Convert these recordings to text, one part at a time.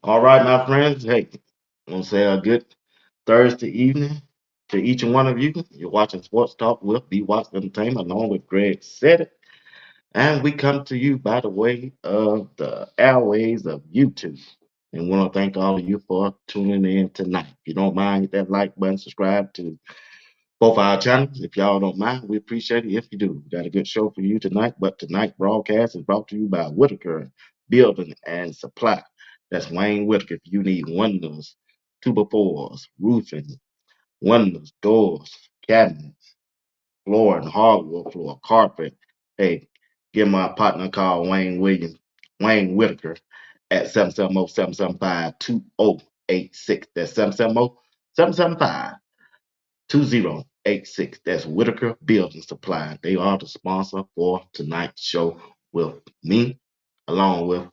All right, my friends. Hey, I want to say a good Thursday evening to each and one of you. You're watching Sports Talk with BWatts Entertainment along with Greg Said It. And we come to you by the way of the airways of YouTube. And we want to thank all of you for tuning in tonight. If you don't mind, hit that like button, subscribe to both our channels. If y'all don't mind, we appreciate it if you do. We got a good show for you tonight, but tonight broadcast is brought to you by Whitaker Building and Supply. That's Wayne Whitaker. If you need windows, two by fours, roofing, windows, doors, cabinets, floor and hardwood floor, carpet. Hey, give my partner a call, Wayne Whitaker at 770-775-2086. That's 770-775-2086. That's Whitaker Building Supply. They are the sponsor for tonight's show with me, along with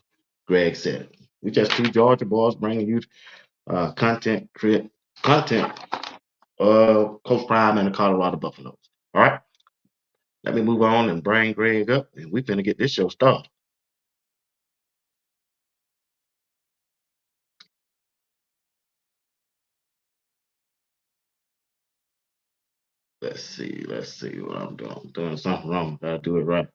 Greg said. We just two Georgia boys bringing you content Coach Prime and the Colorado Buffaloes. All right, let me move on and bring Greg up, and we finna get this show started. Let's see what I'm doing. I'm doing something wrong. Gotta do it right.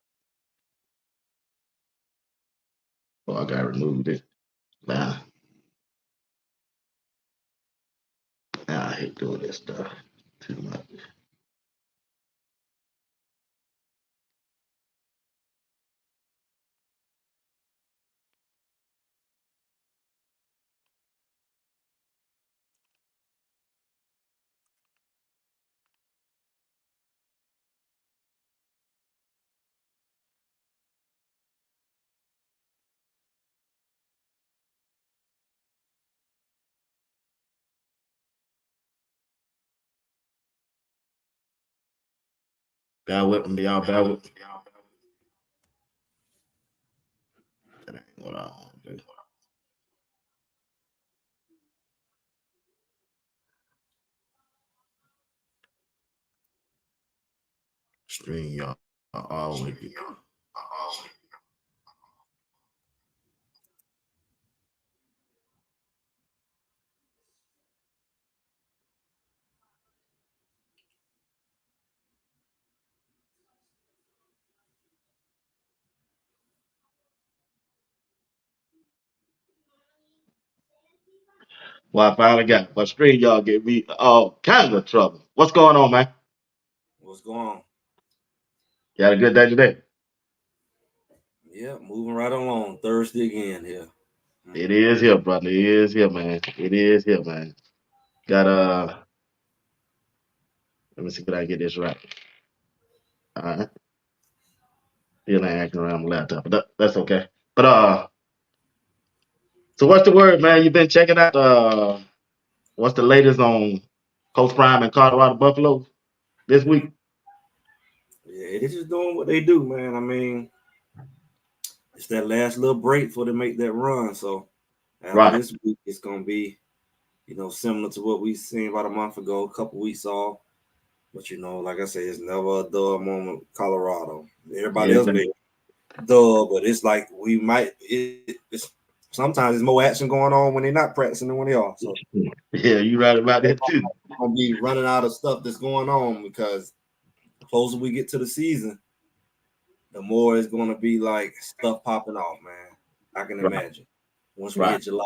Oh, I gotta remove this. Nah, I hate doing this stuff too much. Bear with me, y'all. Bear with me. That ain't what I want to do. Stream y'all. Always. Well, I finally got it. But stream y'all get me all kinds of trouble. What's going on, man? What's going on? You had a good day today? Yeah, moving right along. Thursday again here. It is here, brother. It is here, man. It is here, man. Got let me see, could I get this right? All right. Still ain't acting around my laptop, but that's okay. But so what's the word, man? You been checking out what's the latest on Coach Prime and Colorado Buffalo this week? Yeah, they just doing what they do, man. I mean, it's that last little break before they make that run. So after Right. this week, it's gonna be, similar to what we seen about a month ago, a couple weeks off. But like I said, it's never a dull moment with Colorado. Everybody Yeah, else be dull, but it's like we might. It's sometimes there's more action going on when they're not practicing than when they are. So yeah, you right about that too. we're gonna be running out of stuff that's going on because the closer we get to the season, the more it's going to be like stuff popping off, man. I can Right. imagine. Once we Right. hit July,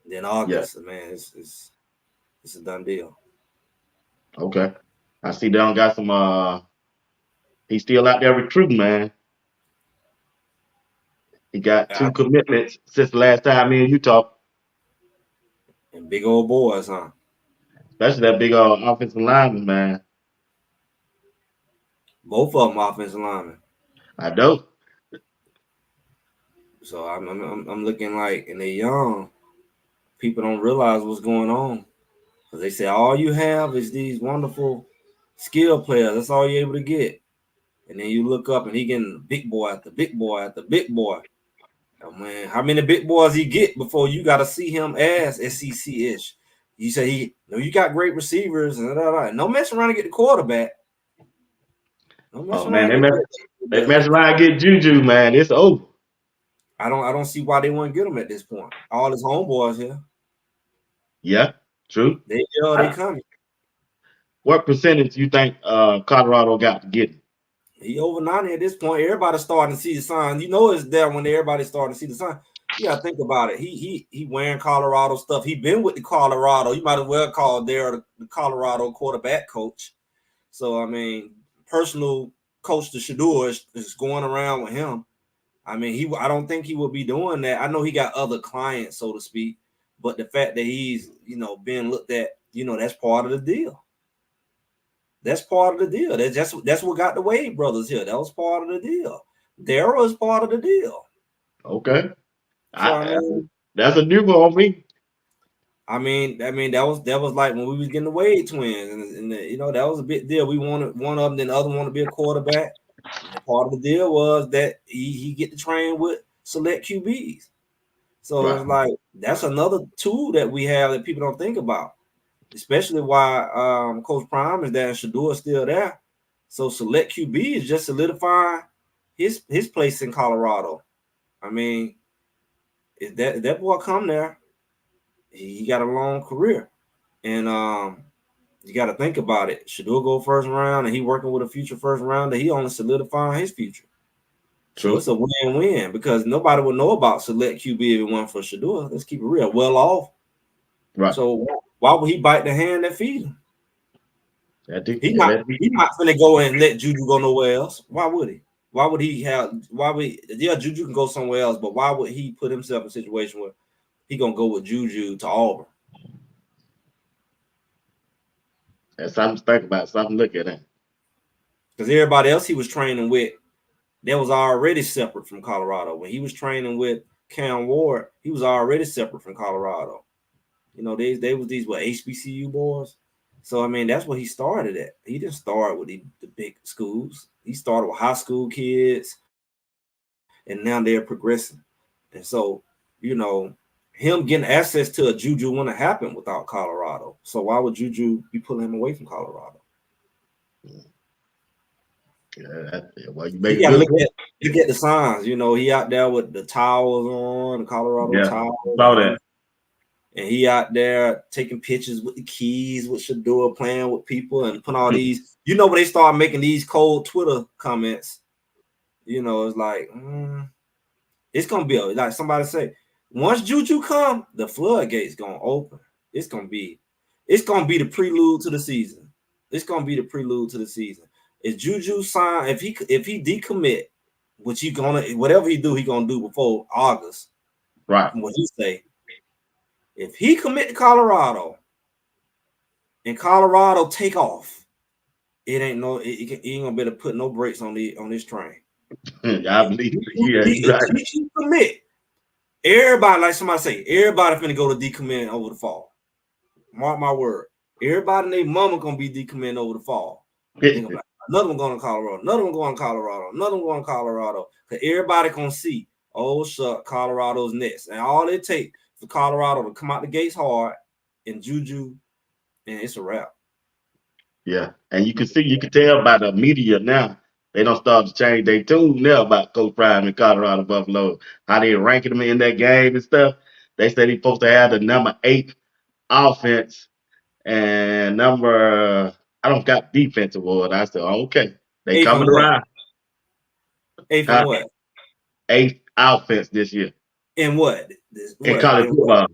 then Yeah. August, man, it's a done deal. Okay. I see Down got some he's still out there recruiting, man. He got I, two commitments since the last time me and you talked, and big old boys, huh? especially that big offensive lineman, man. Both of them offensive linemen. I know. So I'm looking like, and they're young. People don't realize what's going on because they say all you have is these wonderful skill players. That's all you're able to get. And then you look up and he getting big boy after big boy after big boy. Oh, man, how many big boys he get before you got to see him as SEC ish? You say you got great receivers and no mess around to get the quarterback. No mess Oh man, around to get they mess the around and get Juju, man. It's over. I don't see why they wouldn't get him at this point. All his homeboys here, Yeah, true. they I, coming. what percentage you think Colorado got to get him? He over 90 at this point. Everybody's starting to see the sign. You know it's there when everybody's starting to see the sign. You gotta think about it. He wearing Colorado stuff. He been with the Colorado. You might as well call there the Colorado quarterback coach. So I mean, personal coach to Shador is going around with him. I mean, I don't think he will be doing that. I know he got other clients, so to speak, but the fact that he's being looked at, that's part of the deal. That's part of the deal. That's what got the Wade brothers here. That was part of the deal. Daryl is part of the deal. Okay, So I I, mean, that's a new one on me. that was like when we was getting the Wade twins, and that was a big deal. We wanted one of them, then the other wanted to be a quarterback. And part of the deal was that he get to train with select QBs. So Right, it's like that's another tool that we have that people don't think about, especially why Coach Prime is there and Shador is still there. So select QB is just solidifying his place in Colorado. I mean, if that boy come there, he got a long career, and you got to think about it. Shador go first round, and he working with a future first rounder. He only solidifying his future. So true. it's a win-win because nobody would know about select QB if it wasn't for Shador. Let's keep it real. Well off. Right. So why would he bite the hand that feed him? He Yeah, not he not finna go and let Juju go nowhere else. Why would he? Why would he have? Why would Juju can go somewhere else, but why would he put himself in a situation where he gonna go with Juju to Auburn? that's something to think about, something to look at. That. Because everybody else he was training with, that was already separate from Colorado. When he was training with Cam Ward, he was already separate from Colorado. They was these HBCU boys. So I mean, that's what he started at. He didn't start with the big schools. He started with high school kids, and now they're progressing. And so, him getting access to a Juju wouldn't have happened without Colorado. So why would Juju be pulling him away from Colorado? Yeah, well, you You make a got to good look point. at the signs. He out there with the towels on, the Colorado Yeah, towels, saw that. and he out there taking pictures with the keys, with Shador playing with people, and putting all these. When they start making these cold Twitter comments, it's like it's gonna be like somebody say, once Juju come, the floodgates gonna open. It's gonna be the prelude to the season. It's gonna be the prelude to the season. If Juju sign, if he decommit, which he gonna whatever he gonna do before August. Right. From what he say, if he commit to Colorado and Colorado take off, it ain't no he ain't gonna be able to put no brakes on this train. I If believe. Yeah, you right. Juju commit, everybody, like somebody say, everybody finna go to decommitting over the fall. Mark my word. Everybody and their mama gonna be decommitting over the fall. They gonna be like, another one going to Colorado, another one going to Colorado, another one going to Colorado. Cause everybody gonna see, oh shut, Colorado's next. And all it takes for Colorado to come out the gates hard and Juju, and it's a wrap. Yeah, and you can tell by the media now. They don't start to change their tune now about Coach Prime in Colorado Buffalo. How they ranking them in that game and stuff. They said he's supposed to have the number 8 offense and I don't got defense award. I said, okay, they Eighth coming and what? around. Eighth and Huh? what? 8th offense this year And what? in What? college And what? football.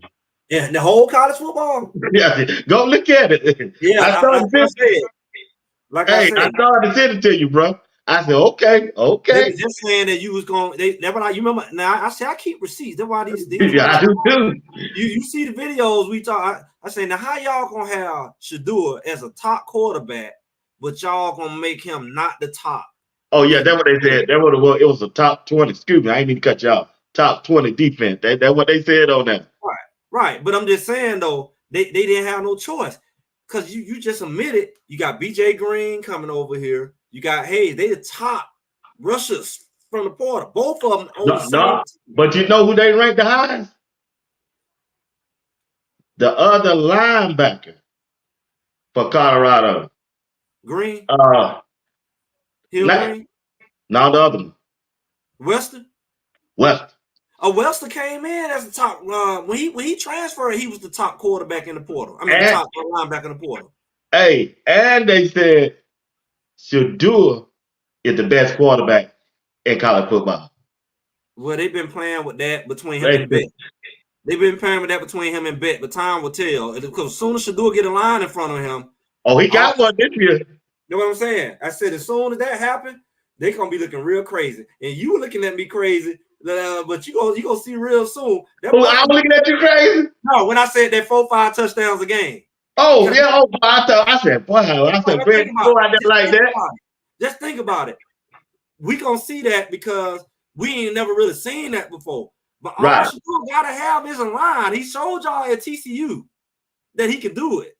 Yeah, the whole college football. Yeah, go look at it. Yeah, I like started I this. said, like I Hey, I said, started to send it to you, bro. I said, okay, they okay. was just saying that you was going. That when you remember now. I say I keep receipts. That's why these Yeah, I motherfuckers. do too. You see the videos we talk. I say now how y'all gonna have Shador as a top quarterback, but y'all gonna make him not the top Oh yeah, that's in what they said. That what it was. It was a top 20. Excuse me, I ain't mean to cut you off. Top 20 defense. That's what they said on that. right, right. But I'm just saying though, they didn't have no choice because you just admitted you got BJ Green coming over here. You got Hayes. They the top rushers from the portal. Both of them on the No, same no. team. But you know who they ranked the highest? The other linebacker for Colorado. Green, Uh, Hill not, Green, not the other one. Western. West. Webster came in as the top when he transferred. He was the top quarterback in the portal. I mean, the And top linebacker in the portal. hey, and they said Shadua is the best quarterback in college football. Well, they've been playing with that between him They and said, Bet. They've been playing with that between him and Bet, but time will tell. Because as soon as Shadua get a line in front of him, oh, he all got one this year. you know what I'm saying? I said as soon as that happened, they gonna be looking real crazy. And you were looking at me crazy, but you gonna see real soon. That Oh, boy I gonna was looking at you crazy. no. When I said that 4-5 touchdowns a game, Oh, because yeah. Oh, I said, boy, I said, just Greg, think about go out it. there like that. Just think about it. We gonna see that because we ain't never really seen that before. But all Right. Shadua gotta have is a line. He showed y'all at TCU that he could do it.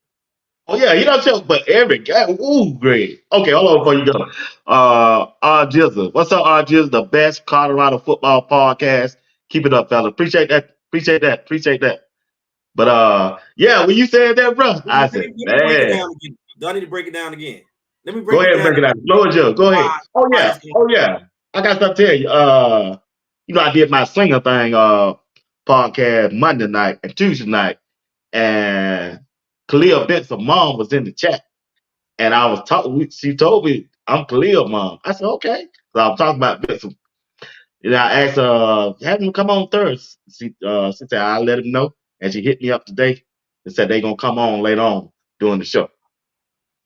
Oh, yeah. You don't tell, but every guy, ooh, Greg. Okay, hold on before you go. R Jizzle. What's up, R Jizzle? The best Colorado football podcast. Keep it up, fella. Appreciate that. Appreciate that. Appreciate that. But yeah, when you said that, bro, I said, Let me break it man, down again. Do I need to break it down again? Let me go break it ahead and down break it out. Floor is yours. Go ahead. why Oh why yeah. it's Oh yeah. I got something to tell you. I did my singer thing podcast Monday night and Tuesday night, and Khalil Benson mom was in the chat, and I was talking. She told me I'm Khalil mom. I said okay. So I was talking about Benson. And I asked have him come on Thursday. She said I'll let him know, and she hit me up today and said they gonna come on later on during the show.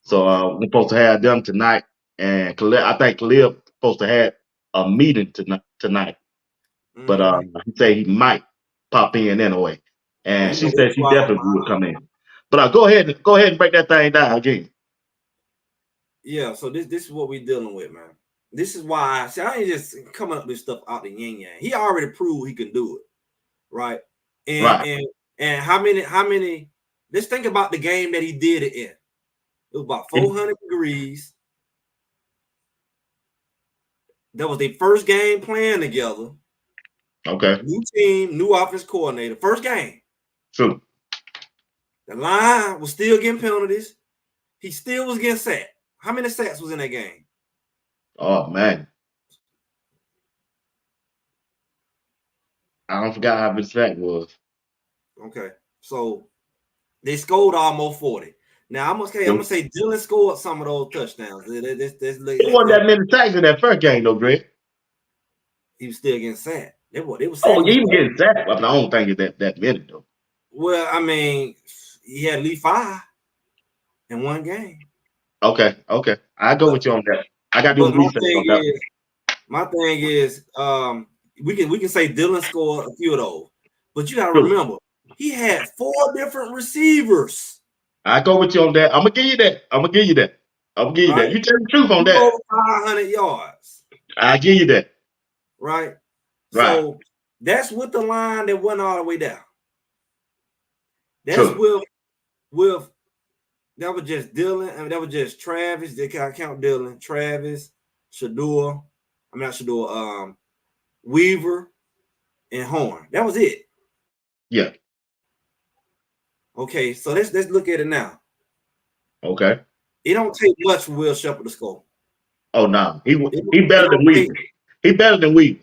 So okay. we're supposed to have them tonight, and I think Khalil supposed to have a meeting tonight. But Mm-hmm. he said he might pop in anyway, Well, and you she know they're said she 2 hours definitely would behind. come in. But go ahead and break that thing down again. Yeah, so this is what we're dealing with, man. This is why I ain't just coming up with stuff out the yin yang. He already proved he can do it, right? And Right. and and how many? Let's think about the game that he did it in. It was about 400 degrees. That was their first game playing together. Okay. New team, new offense coordinator. First game. True. The line was still getting penalties. He still was getting sacked. How many sacks was in that game? Oh man, I don't forgot how much that was. Okay. So they scored almost 40. Now I'm gonna True. say Dylan scored some of those touchdowns. It wasn't that many sacks in that first game though, Greg. He was still getting sacked. They were Oh, sacking he each was other. getting sacked, but I don't think it's that many though. Well, I mean, he had at least 5 in one game. Okay, okay, I go But with you on that. I got to do but the research on that. my thing is, we can say Dylan scored a few of those, but you got to True. remember he had 4 different receivers, I go with you on that. I'm gonna give you that. I'm gonna give you that. I'm gonna give you right? that. You tell the truth on Threw that. over 500 yards, I give you that. right? Right. So that's with the line that went all the way down. That's True. with that was just Dylan. I mean, that was just Travis. They can't count Dylan, Travis, Shador. I'm not Shador. Weaver and Horn. That was it. Yeah. Okay, so let's look at it now. Okay. It don't take much for Will Shepherd to score. Oh no, It, he it better than don't take. Weaver. He better than Weaver.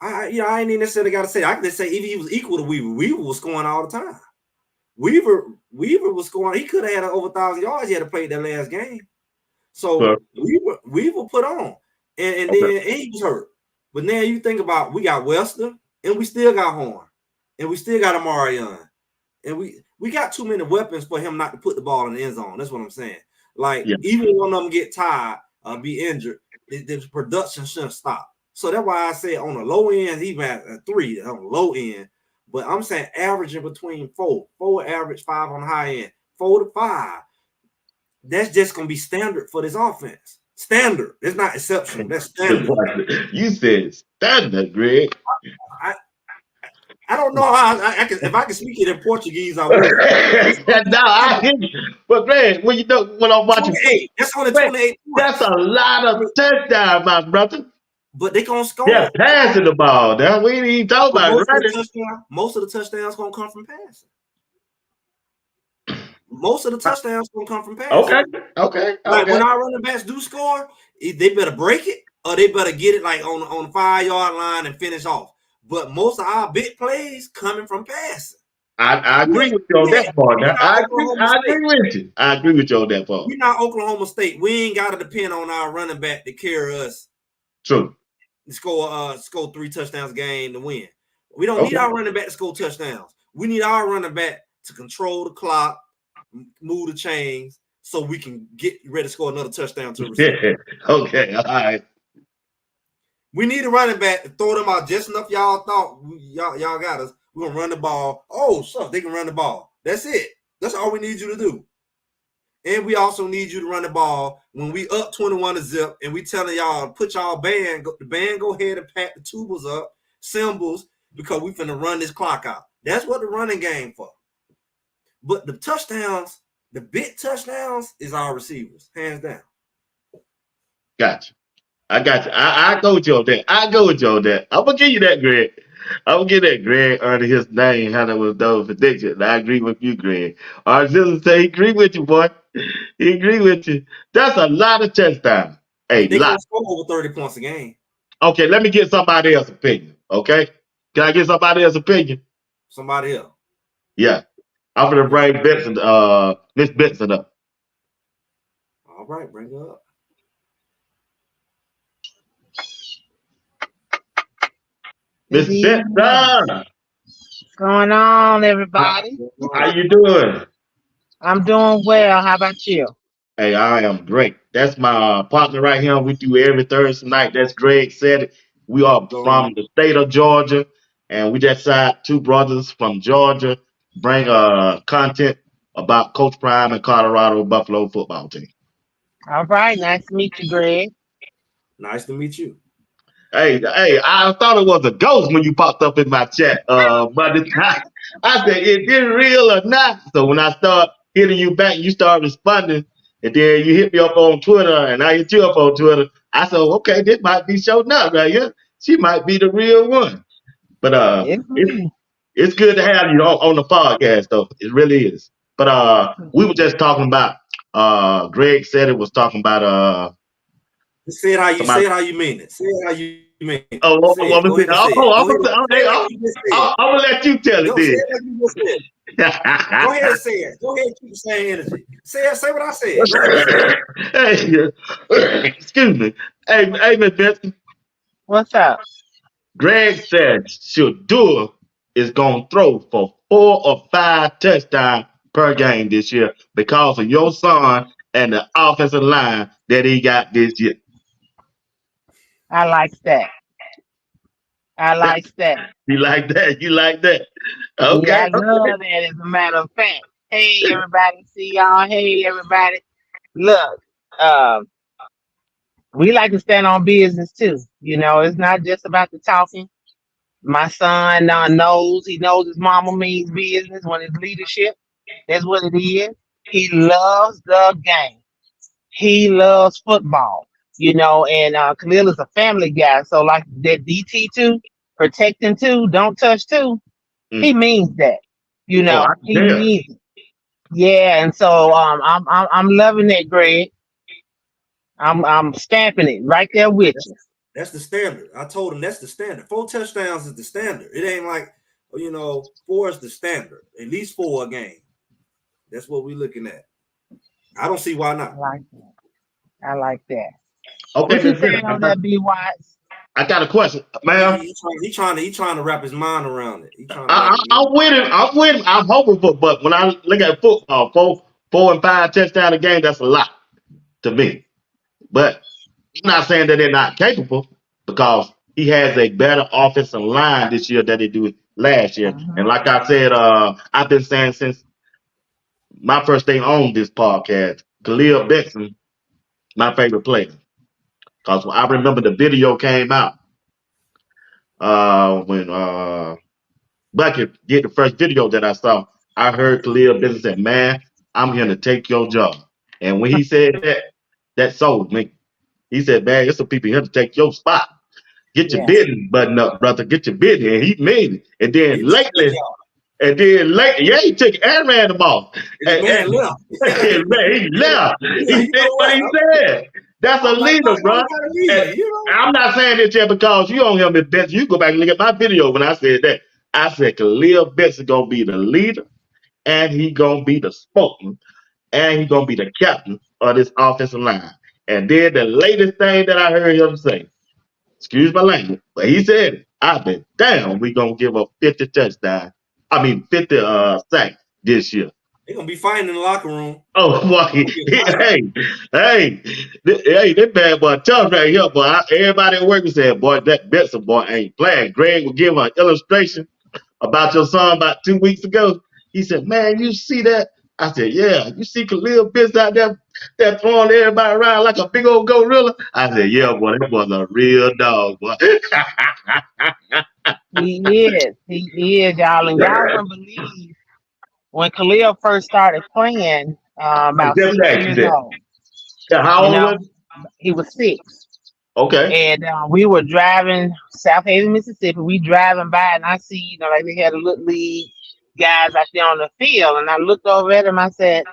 I ain't even necessarily got to say. I can just say if he was equal to Weaver, Weaver was scoring all the time. Weaver was scoring. He could have had over 1,000 yards. He had to play that last game. So So, Weaver put on, and okay. then he was hurt. But now you think about we got Wester, and we still got Horn, and we still got Amarion, and we got too many weapons for him not to put the ball in the end zone. That's what I'm saying. Like Yeah. even when one of them get tired, be injured, the production shouldn't stop. So that's why I say on the low end, even at a 3 on the low end. But I'm saying averaging between 4 average, 5 on the high end, 4 to 5. That's just gonna be standard for this offense. Standard. It's not exceptional. That's standard. You said standard, Greg. I, I don't know how I can if I can speak it in Portuguese, I would. No, I hear you. But Greg, when you know when I'm watching football, 28. That's only Greg, 28 that's a points. lot of touchdown, my brother. But they gonna Yeah, score. passing the ball. Now we ain't even talking But about running. most of the touchdowns gonna come from passing. Most of the touchdowns gonna come from passing. Okay, okay, Like okay. when our running backs do score, they better break it or they better get it like on the 5-yard line and finish off. but most of our big plays coming from passing. I We agree ain't, with you on we that ain't, part. we Now. not Oklahoma I State. agree with you. I agree with you on that part. We not Oklahoma State. We ain't got to depend on our running back to carry us True. to score 3 touchdowns a game to win. We don't need Okay. our running back to score touchdowns. We need our running back to control the clock, move the chains, so we can get ready to score another touchdown to a receiver. Okay. All right. We need a running back to throw them out just enough. Y'all thought y'all got us. We're gonna run the ball. Oh, so they can run the ball. That's it. That's all we need you to do. And we also need you to run the ball when we up 21 to zip, and we telling y'all put y'all the band go ahead and pack the tubas up, cymbals, because we finna run this clock out. That's what the running game for. But the touchdowns, the big touchdowns, is our receivers, hands down. Gotcha. I got you. I go with you on that. I go with you on that. I'm gonna give you that, Greg. I'm gonna give that Greg under his name, how that was those predictions. I agree with you, Greg. Our sister say he agree with you, boy. He agree with you. That's a lot of touchdowns. Hey, A they lot. gonna score over 30 points a game. Okay, let me get somebody else's opinion. Okay, can I get somebody else's opinion? Somebody else. Yeah, I'm gonna bring Benson, Miss Benson up. All right, bring her up. Miss Good evening. Benson, What's going on, how, everybody? how you doing? I'm doing well. How about you? Hey, I am great. That's my partner right here. We do every Thursday night. That's Greg said it. We are Going from the state of Georgia, and we just had two brothers from Georgia bring content about Coach Prime and Colorado Buffalo football team. All right. Nice to meet you, Greg. nice to meet you. Hey, I thought it was a ghost when you popped up in my chat, but I said, is it real or not? So when I start hitting you back, you start responding, and then you hit me up on Twitter, and I hit you up on Twitter. I said, okay, this might be showing up right here. She might be the real one. But It's it's me. it's good to have you on the podcast, though. It really is. But we were just talking about. Greg said it was talking about somebody. Say it how you mean it. Say it how you mean it. Say Oh, it. Go ahead and say it. Go ahead. Say it like you just said it. I'm gonna let you tell it Go say then. it like you just said it. Go ahead and say it. Go ahead and keep the same energy. Say it. Say what I said. Go ahead and say it. Hey, excuse me. Hey, Miss Benson. What's up? Greg said Shadur is gonna throw for 4 or 5 touchdowns per game this year because of your son and the offensive line that he got this year. I like that. I like that. You like that? You like that? Yeah, Okay, I love that. As a matter of fact. Hey, everybody. See y'all. Hey, everybody. Look, um, we like to stand on business too. It's not just about the talking. My son knows. He knows his mama means business when it's leadership. That's what it is. He loves the game. He loves football, and Khalil is a family guy. So like that DT too, protecting too, don't touch too. He Mm. means that, Oh, I can he tell. means it. Yeah, and so I'm loving that, Greg. I'm stamping it right there with you. That's the standard. I told him that's the standard. 4 touchdowns is the standard. It ain't like 4 is the standard. At least 4 a game. That's what we're looking at. I don't see why I not. like that. I like that. Okay, What you Miss saying on Benson. that, BWatts? I got a question, ma'am. He trying to wrap his mind around it. He trying to wrap. I'm with him. I'm with him. I'm hoping for, but when I look at football, 4 and 5 touchdown a game, that's a lot to me. But I'm not saying that they're not capable because he has a better offensive line this year than they do last year. And Mhm. like I said, I've been saying since my first day on this podcast, Khil Benson, my favorite player. Because I remember the video came out when Bucket did the first video that I saw. I heard Khalil Benson say, "Man, I'm here to take your job." And when he said that, that sold me. He said, "Man, there's some people here to take your spot. Get your Yes. business button up, brother. Get your business." And he made it. He took that job. Yeah, he took it and ran them off. And the man left. Man, he left. You He said know what what? he said. That's a I'm like, leader, why bro. you gotta And lead? You know? I'm not saying this just because you don't hear me, Benson. You go back and look at my video when I said that. I said Khalil Benson gonna be the leader, and he gonna be the spokesman, and he gonna be the captain of this offensive line. And then the latest thing that I heard him say, excuse my language, but he said it. I bet damn we gonna give up 50 touchdowns. I mean 50 sacks this year. They're gonna be fighting in the locker room. Oh boy, Gonna be a fight. hey, that bad boy tough right here, boy. Everybody at work said, boy, that Benson boy ain't playing. Greg will give an illustration about your son about 2 weeks ago. He said, man, you see that? I said, yeah. You see Khalil Benson out there that throwing everybody around like a big old gorilla? I said, yeah, boy, that was a real dog, boy. He is, y'all, and y'all wouldn't believe when Khalil first started playing, I'm about just 6 years asking that. old. Yeah, how You old know, was he? he was 6. Okay. And we were driving South Haven, Mississippi. We driving by, and I see, like they had a little league guys out there on the field. And I looked over at him. I said,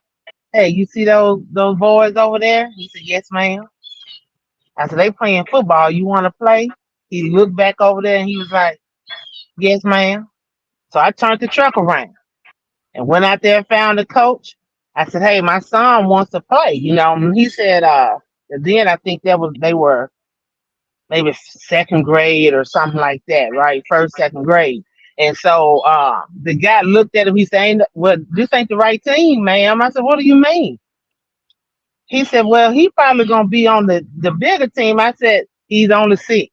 "Hey, you see those boys over there?" He said, "Yes, ma'am." I said, "They playing football. You want to play?" He looked back over there, and he was like, "Yes, ma'am." So I turned the truck around and went out there and found the coach. I said, "Hey, my son wants to play." And he said, then I think they were maybe second grade or something like that, right? First, second grade. And so the guy looked at him. He said, "Well, this ain't the right team, ma'am." I said, "What do you mean?" He said, "Well, he probably gonna be on the bigger team." I said, "He's only 6."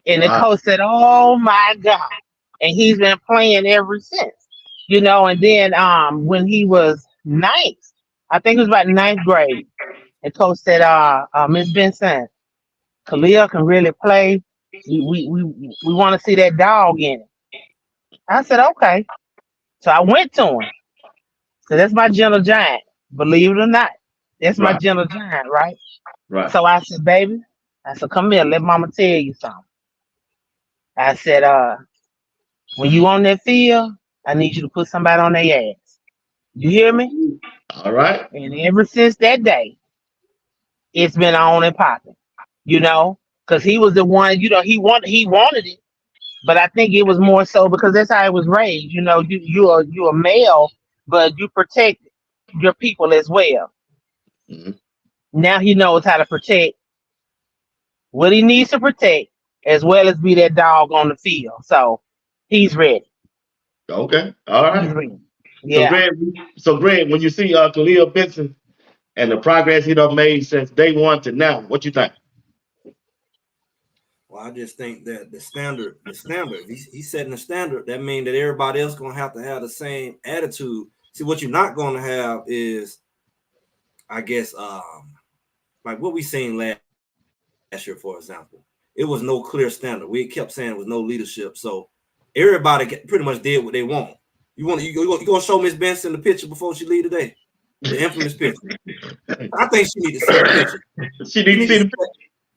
And the Wow. coach said, "Oh my God!" And he's been playing ever since. And then when he was ninth, I think it was about ninth grade, the coach said, "Miss Benson, Khalil can really play. We want to see that dog in it." I said, "Okay." So I went to him. So that's my gentle giant. Believe it or not, that's my Right. gentle giant, right? Right. So I said, "Baby," I said, "come here, let mama tell you something." I said, "When you on that field, I need you to put somebody on their ass. You hear me?" All right. And ever since that day, it's been on and popping. Because he was the one. He wanted it, but I think it was more so because that's how it was raised. You a male, but you protect your people as well. Mhm. Now he knows how to protect what he needs to protect, as well as be that dog on the field. So he's ready. Okay. All He's right. ready. So Yeah. Greg, when you see Khalil Benson and the progress he done made since day one to now, what you think? Well, I just think that the standard, he's setting the standard. That means that everybody else gonna have to have the same attitude. See, what you're not gonna have is, I guess, like what we seen last year, for example. It was no clear standard. We kept saying it was no leadership. So everybody pretty much did what they want. You gonna show Miss Benson the picture before she leave today? The infamous picture. I think she need to see the picture. She She need to need see to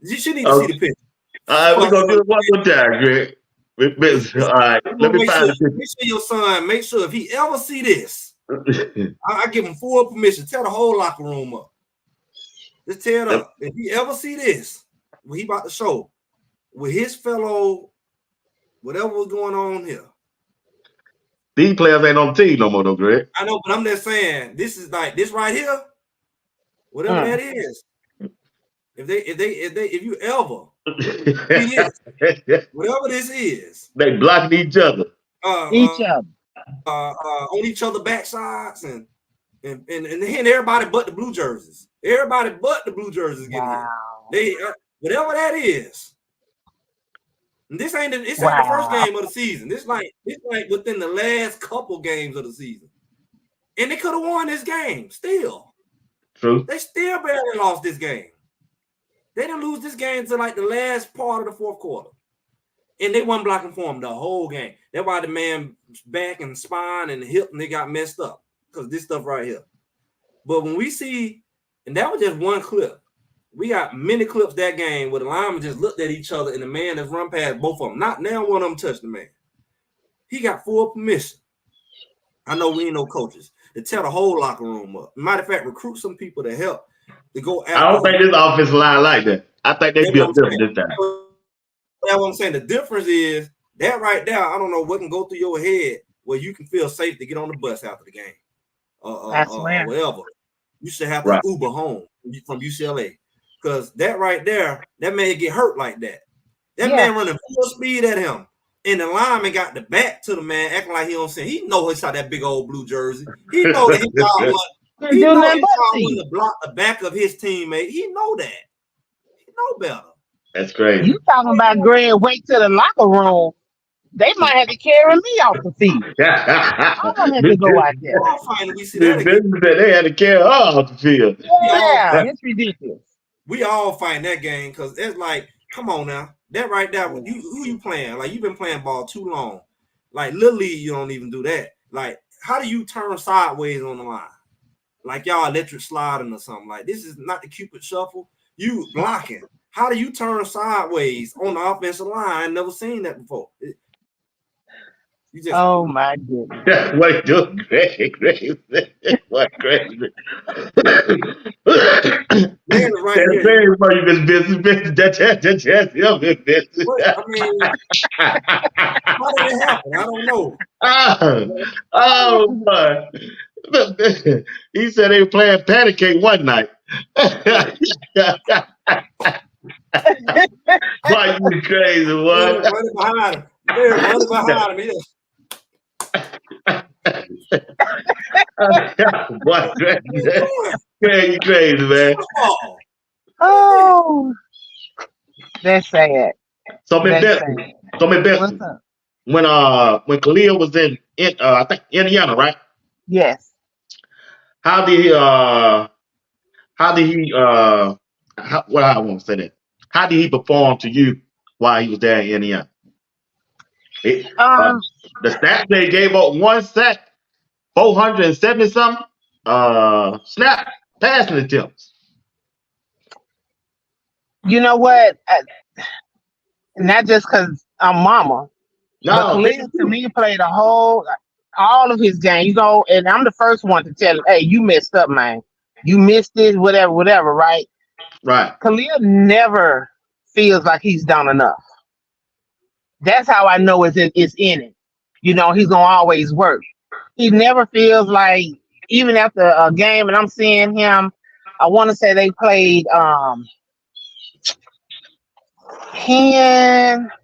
the. she need to see Okay. the picture. All right, we're For, gonna for, do it one more time, Greg. All right, you let know, me find the make sure your son, make sure if he ever see this, picture. I give him full permission. Tell the whole locker room up. Just tear it Let- up. If he ever see this, what he about to show with his fellow, whatever was going on here. These players ain't on the team no more, though, Greg. I know, but I'm just saying, this is like this right here, whatever that Mm. is. If you ever see this, whatever this is, They blocking each other. Each other. on each other backsides and hitting everybody but the blue jerseys. Everybody but the blue jerseys getting hit. Wow. They whatever that is. And this ain't the first Wow. game of the season. This like within the last couple games of the season. And they could have won this game still. True. They still barely lost this game. They didn't lose this game to like the last part of the fourth quarter. And they wasn't blocking for him the whole game. That's why the man's back and spine and hip and they got messed up. Because this stuff right here. But when we see, and that was just one clip. We got many clips that game where the linemen just looked at each other and the man has run past both of them. Not now one of them touched the man. He got full permission. I know we ain't no coaches to tell the whole locker room up. Matter of fact, recruit some people to help. to go I after don't think him. this offensive line like that. I think they That's what I'm built saying. different this time. So that's what I'm saying. The difference is that right there. I don't know what can go through your head where you can feel safe to get on the bus after the game, I swear. whatever. You should have to Right. Uber home from UCLA because that right there, that man get hurt like that. That Yeah. man running full speed at him. And the lineman got the back to the man, acting like he don't see. He know he saw that big old blue jersey. He know that his job was. Couldn't He do know nothing his but job see. wasn't to block the back of his teammate. He know that. He know better. That's You crazy. talking about Greg wait to the locker room. They might have to carry me off the field. I don't have to go out there. Ball fighting, we see that This again. is that they had to carry her off the field. We all Yeah, Yeah. it's ridiculous. we all fighting that game because it's like, come on now, that right there. Yeah. You who you playing? Like you've been playing ball too long. Like Little League, you don't even do that. Like how do you turn sideways on the line? Like y'all electric sliding or something. Like this is not the Cupid shuffle. You blocking. How do you turn sideways on the offensive line? Never seen that before. You just Oh my goodness. What he doing? Crazy. What crazy. man is right That's here. very for you, Miss Business. That's him, Miss Business. What I mean, how did it happen? I don't know. Oh, oh boy. He said they were playing patty cake one night. Right. Why you crazy, Man what? running behind him. Man running behind him. What What are you crazy? doing? You crazy, man. Football. Oh, that's sad. So Miss That's Benson, sad. so Miss What's Benson, up? when Khalil was in I think Indiana, right? Yes. How did he how did he what I want to say that? How did he perform to you while he was there in Indiana? It, uh, Um, the stats they gave up one sack, 470 something snap passing attempts. you know what? Not just because I'm mama, but No, this is Khalil to true. me played all of his game. You go, and I'm the first one to tell him, hey, you messed up, man. You missed this, whatever, whatever, right? Right. Khalil never feels like he's done enough. That's how I know it's in it. He's gonna always work. He never feels like even after a game, and I'm seeing him. I want to say they played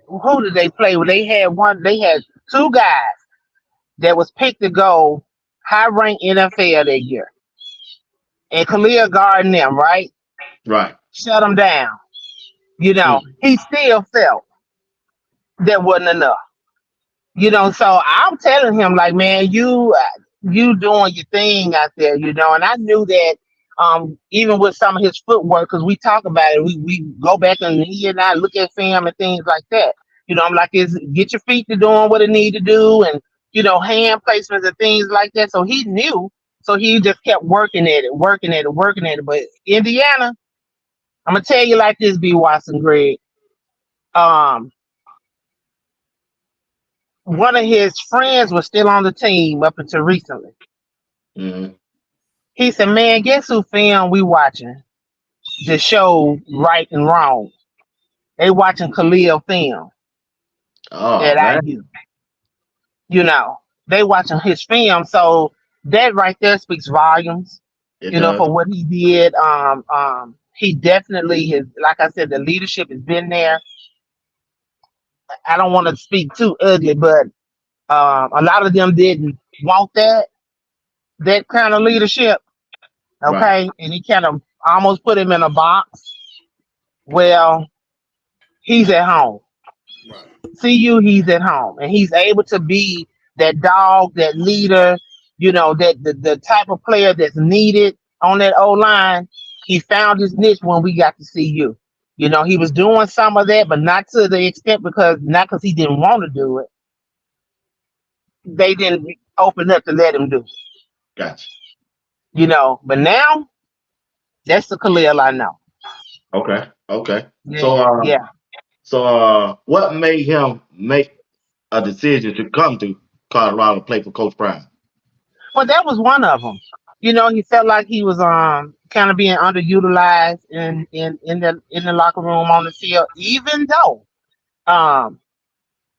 who did they play with? They had two guys that was picked to go high ranked NFL that year. And Khalil guarding them, right? Right. Shut them down. Mm. He still felt that wasn't enough. So I'm telling him like, man, you doing your thing out there, and I knew that even with some of his footwork, because we talk about it, we go back and he and I look at film and things like that. I'm like, is get your feet to doing what it need to do, and hand placements and things like that. So he knew, so he just kept working at it, working at it, working at it. But Indiana, I'm gonna tell you like this, B. Watson, Greg. Um, One of his friends was still on the team up until recently. Mm. He said, "Man, guess who film we watching the show Right and Wrong? They watching Khalil film Oh at man, IU. You know, they watching his film. So that right there speaks volumes. it does. For what he did. He definitely has, like I said, the leadership has been there. I don't want to speak too ugly, but a lot of them didn't want that kind of leadership. Right. Okay, and he kind of almost put him in a box. Well, he's at home. Right. See you, he's at home, and he's able to be that dog, that leader. That the type of player that's needed on that O line. He found his niche when we got to see you. He was doing some of that, but not to the extent because not because he didn't want to do it. They didn't open up to let him do it. Gotcha. But now that's the Khalil I know. Okay. Okay. Yeah, yeah. What made him make a decision to come to Colorado to play for Coach Prime? Well, that was one of them. He felt like he was kind of being underutilized in the locker room on the field, even though um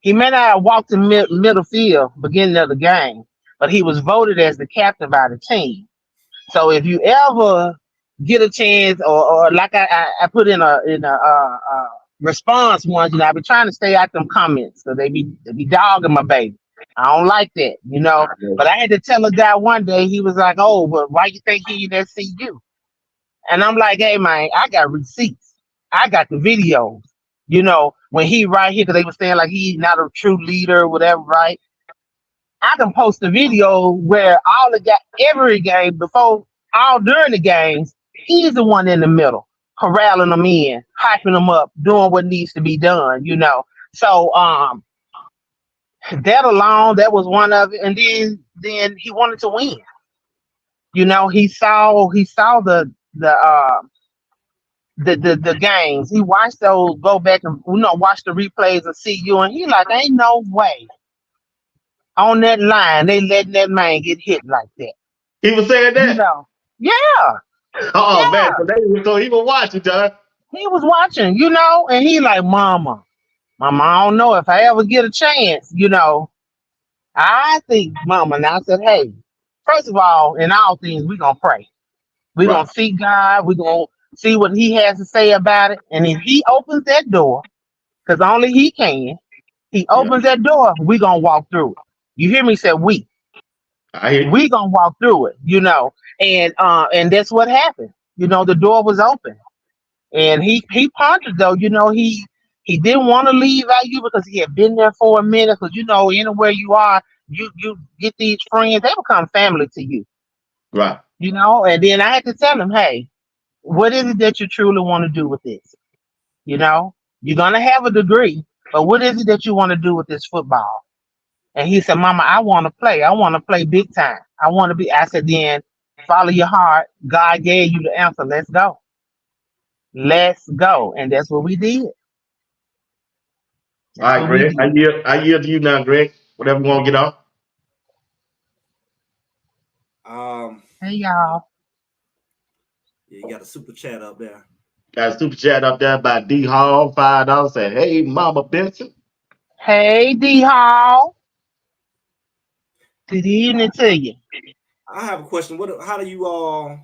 he may not have walked in middle field beginning of the game, but he was voted as the captain by the team. So if you ever get a chance, or like I put in a response once, I be trying to stay out them comments because they be dogging my baby. I don't like that, I know. But I had to tell a guy one day. He was like, "Oh, but why you think he didn't see you?" And I'm like, "Hey man, I got receipts. I got the videos. When he right here, because they were saying like he's not a true leader, or whatever, right? I can post a video where all the got every game before, all during the games, he's the one in the middle, corralling them in, hyping them up, doing what needs to be done. So that alone, that was one of it. And then he wanted to win. He saw the games. He watched those, go back and watch the replays and see you, and he like, ain't no way on that line they letting that man get hit like that. He was saying You that. know. Yeah, Oh man, yeah. so he was watching, John. He was watching, and he like, Mama, I don't know if I ever get a chance. I think Mama now said, hey, first of all, in all things, we gonna pray. We gonna Right. seek God. We gonna see what He has to say about it. And if He opens that door, because only He can, He Yeah. opens that door, we gonna walk through it. You hear me say we? I hear you. We gonna walk through it. And that's what happened. The door was open. And he pondered though, he didn't want to leave IU because he had been there for a minute. Because anywhere you are, you get these friends, they become family to you. Right. And then I had to tell him, hey, what is it that you truly want to do with this? You're gonna have a degree, but what is it that you want to do with this football? And he said, Mama, I want to play. I want to play big time. I want to be. I said, then follow your heart. God gave you the answer. Let's go. Let's go. And that's what we did. All That's right, what we Greg. I did. yield. I yield to you now, Greg. Whatever you want to get off. Um, Hey, y'all. yeah, you got a super chat up there. Got a super chat up there by D Hall, $5. Say, hey, Mama Benson. Hey, D Hall. Good evening to you. I have a question. How do you all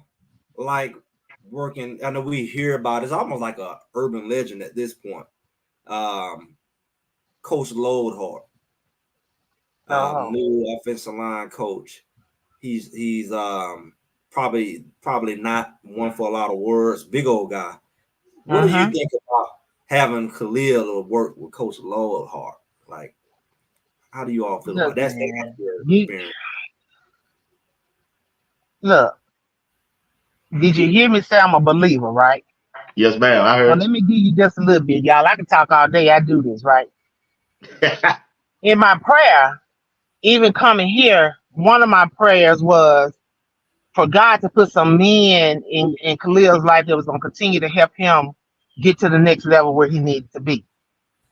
like working? I know we hear about it. It's almost like a urban legend at this point. Um, Coach Loadhart, Oh, new offensive line coach. He's probably not one for a lot of words. Big old guy. What do you mm-hmm. think about having Khalil to work with Coach Loadhart? Like, how do you all feel about Look, that? That's man. your You experience. look. Did you hear me say I'm a believer, right? Yes, ma'am. I Well, heard. let me give you just a little bit, y'all. I can talk all day. I do this, right? In my prayer, even coming here, one of my prayers was for God to put some men in Khalil's life that was going to continue to help him get to the next level where he needed to be.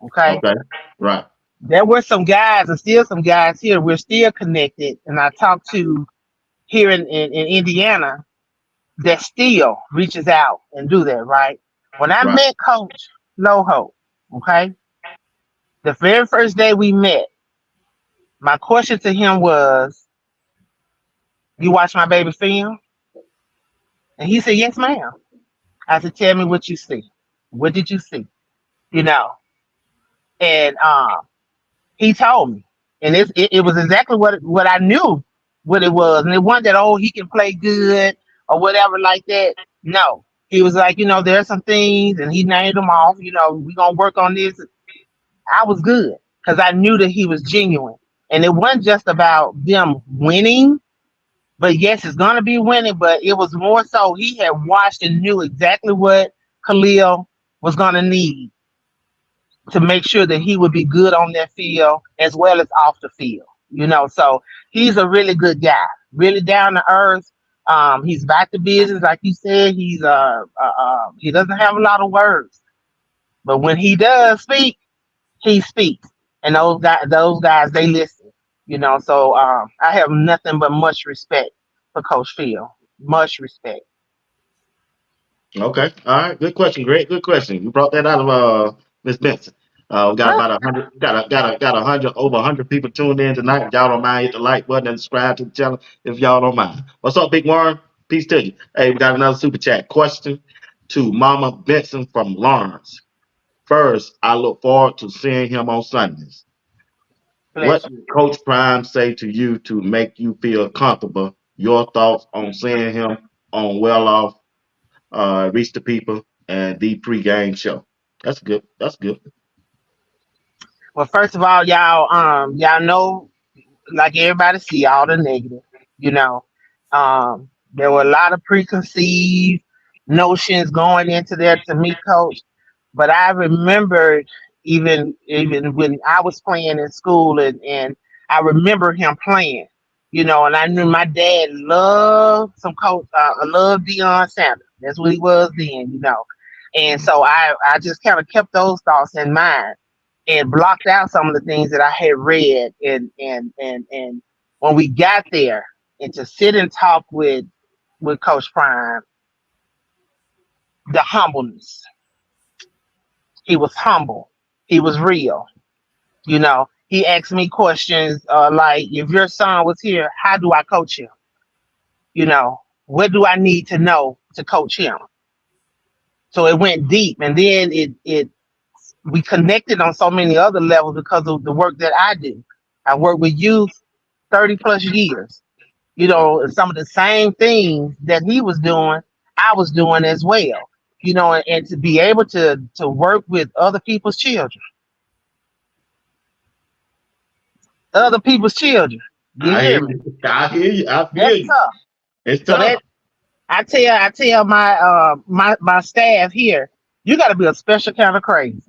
Okay. Okay. Right. There were some guys, and still some guys here. We're still connected. And I talked to here in Indiana that still reaches out and do that, right? When I Right. met Coach Loho, okay, the very first day we met, my question to him was, you watch my baby film? And he said, yes, ma'am. I said, tell me what you see. What did you see? You know, and he told me, and it was exactly what I knew what it was, and it wasn't that, oh, he can play good or whatever like that. No, he was like, there are some things, and he named them off. We gonna work on this. I was good because I knew that he was genuine, and it wasn't just about them winning. But yes, it's gonna be winning. But it was more so he had watched and knew exactly what Khalil was gonna need to make sure that he would be good on that field as well as off the field. So he's a really good guy, really down to earth. He's back to business, like you said. He doesn't have a lot of words, but when he does speak, he speaks, and those guys, they listen. So I have nothing but much respect for Coach Phil. Much respect. Okay. All right. Good question. Great. Good question. You brought that out of Miss Benson. We got Huh? about 100. Got 100 over 100 people tuned in tonight. If y'all don't mind, hit the like button and subscribe to the channel. If y'all don't mind. What's up, Big Warren? Peace to you. Hey, we got another super chat question to Mama Benson from Lawrence. First, I look forward to seeing him on Sundays. What Bless you. did Coach Prime say to you to make you feel comfortable? Your thoughts on seeing him on Well Off, Reach the People, and the pregame show. That's good. That's good. Well, first of all, y'all know, like everybody see all the negative, you know. There were a lot of preconceived notions going into there to meet coach, but I remembered even when I was playing in school and I remember him playing, and I knew my dad loved some coach, loved Deion Sanders. That's what he was then. And so I just kind of kept those thoughts in mind and blocked out some of the things that I had read and when we got there and to sit and talk with Coach Prime, the humbleness. He was humble. He was real. He asked me questions like, if your son was here, how do I coach him? What do I need to know to coach him? So it went deep, and then it we connected on so many other levels because of the work that I do. I work with youth 30 plus years. And some of the same things that he was doing, I was doing as well. And to be able to work with other people's children. You I hear hear me? you. I hear you. I feel That's you. tough. It's So tough. that I tell my staff here, you got to be a special kind of crazy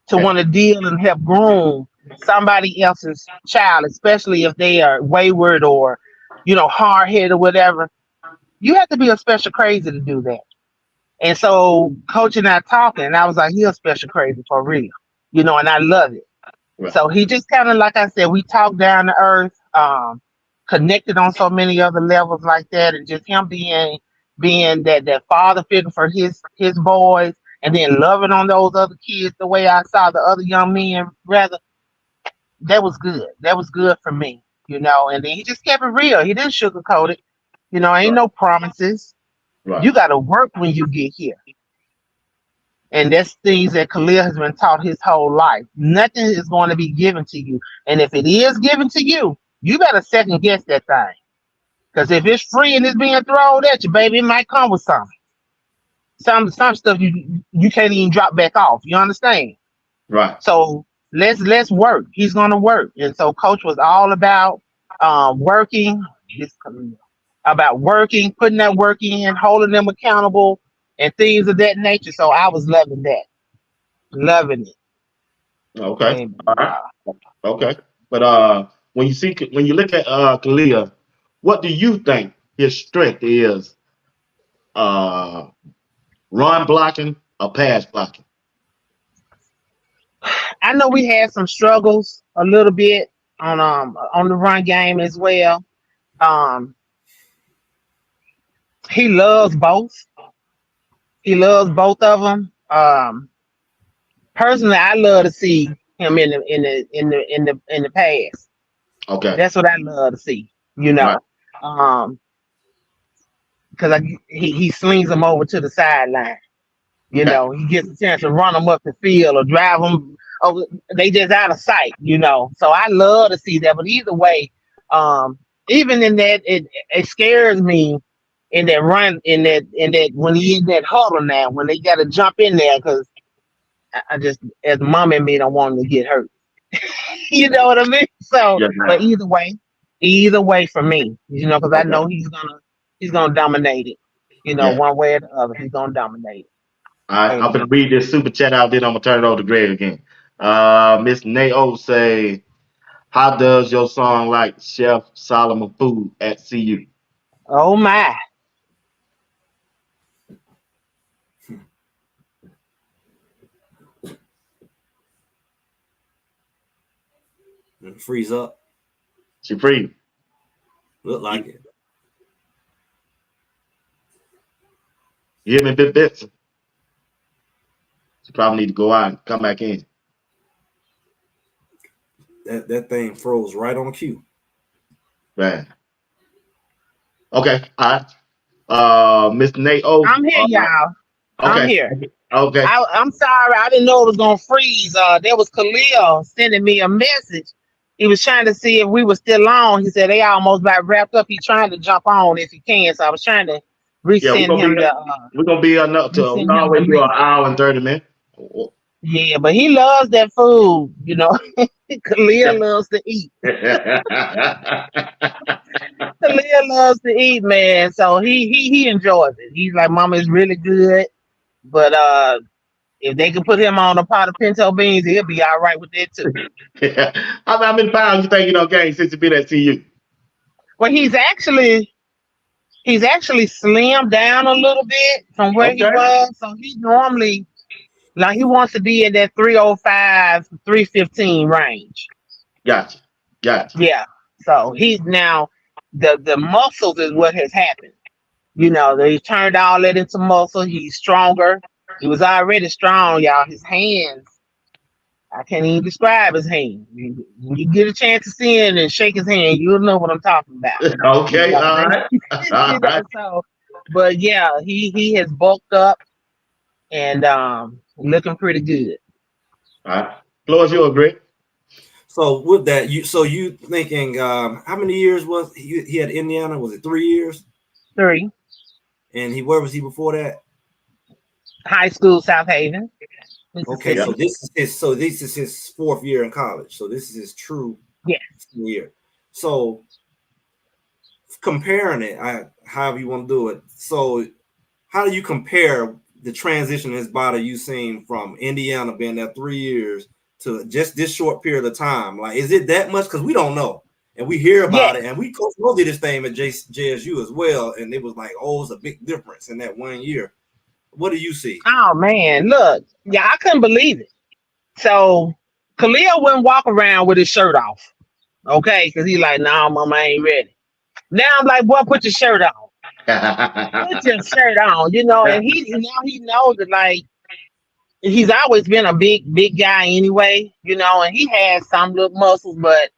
to want to deal and help groom somebody else's child, especially if they are wayward or hard headed or whatever. You have to be a special crazy to do that. And so coach and I talking, and I was like, he a special crazy for real, and I love it. Right. So he just kind of, like I said, we talked down to earth, connected on so many other levels like that, and just him being that father figure for his boys, and then loving on those other kids the way I saw the other young men. Rather, that was good. That was good for me. And then he just kept it real. He didn't sugarcoat it. Ain't Right. no promises. Right. You got to work when you get here. And that's things that Khalil has been taught his whole life. Nothing is going to be given to you. And if it is given to you, you better second guess that thing. Because if it's free and it's being thrown at you, baby, it might come with something. Some stuff you can't even drop back off. You understand? Right. So let's work. He's gonna work. And so coach was all about working, this Khalil, about working, putting that work in, holding them accountable and things of that nature. So I was loving that. Loving it. Okay. And All right. Okay. But when you look at Kalia, what do you think his strength is? Uh, run blocking or pass blocking? I know we had some struggles a little bit on the run game as well. Um, he loves both. He loves both of them. Personally, I love to see him in the pass. Okay. That's what I love to see. You Right. know, um, because he slings them over to the sideline. He gets a chance to run them up the field or drive them. Oh, they just out of sight. So I love to see that. But either way, um, even in that, it scares me in that run in that when he in that huddle now when they got to jump in there because I just as mom and me don't want him to get hurt. You know what I mean? So, Yes, but ma'am. either way for me, because I Okay. know he's gonna dominate it. Yeah. One way or the other, he's gonna dominate All right. it. I'm gonna Amen. read this super chat out. Then I'm gonna turn it over to Greg again. Miss Nao say, "How does your song like Chef Solomon Food at CU?" Oh my. And freeze up. She free. Look like it. You hear me, Big Benson? You probably need to go out and come back in. That thing froze right on cue. Right. Okay. All right. Mr. Nate O. I'm here, y'all. I'm Okay. here. Okay. I'm sorry, I didn't know it was gonna freeze. There was Khalil sending me a message. He was trying to see if we were still on. He said they almost about wrapped up. He's trying to jump on if he can. So I was trying to Yeah, resend him the we're gonna be enough to we resend him the always do an message. hour and 30 minutes. Oh, Yeah, but he loves that food. Khalil yeah. loves to eat. Khalil loves to eat, man. So he enjoys it. He's like, Mama, it's really good. But if they could put him on a pot of pinto beans, he'll be all right with that too. Yeah. How many pounds you think you don't gain since you been at CU? Well, he's actually slimmed down a little bit from where he Okay. was. So he normally like he wants to be in that 305, 315 range. Gotcha. Gotcha. Yeah. So he's now the muscles is what has happened. They turned all that into muscle. He's stronger. He was already strong, y'all. His hands, I can't even describe his hand. When you get a chance to see him and shake his hand, you'll know what I'm talking about. You Okay. know, All they, right. All right. so, but yeah, he has bulked up and looking pretty good. All right. Floor is yours, Greg. So with that, you thinking how many years was he had Indiana? Was it 3 years? 3, And where was he before that? high school, South Haven, Okay, Yeah. Mississippi. this is his 4th year in college. So this is his true Yeah, year. So comparing it, however you want to do it. So how do you compare the transition in his body you seen from Indiana being there 3 years to just this short period of time? Like, is it that much? Because we don't know. And we hear about yes. it, and we Coach Mo did this thing at JSU as well, and it was like, oh, it's a big difference in that 1 year. What do you see? Oh man, look, yeah, I couldn't believe it. So Khalil wouldn't walk around with his shirt off, okay? Because he's like, "No, mama, I ain't ready." Now I'm like, "Boy, put your shirt on. Put your shirt on." And he knows that like he's always been a big guy anyway. And he has some little muscles, but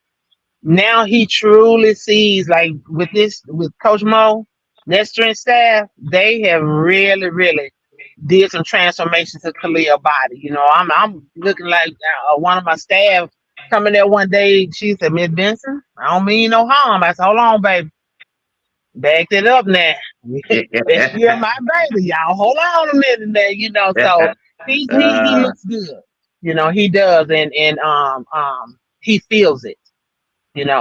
now he truly sees like with Coach Mo, that strength staff, they have really, really did some transformation to Khalil's body. I'm looking like one of my staff coming there one day. She said, "Miss Benson, I don't mean no harm." I said, "Hold on, baby, backed it up now. That's still my baby, y'all. Hold on a minute there." So he uh, looks good. He does, and he feels it.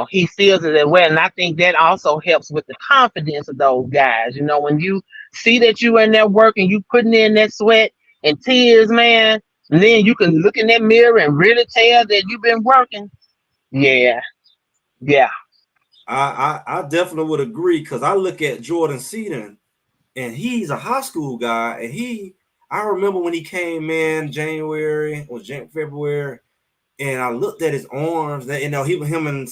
He feels it as well. And I think that also helps with the confidence of those guys. When you see that you in there working, you putting in that sweat and tears, man, and then you can look in that mirror and really tell that you've been working. Yeah, yeah, I definitely would agree because I look at Jordan Seaton and he's a high school guy, and I remember when he came in January or February, and I looked at his arms. That him and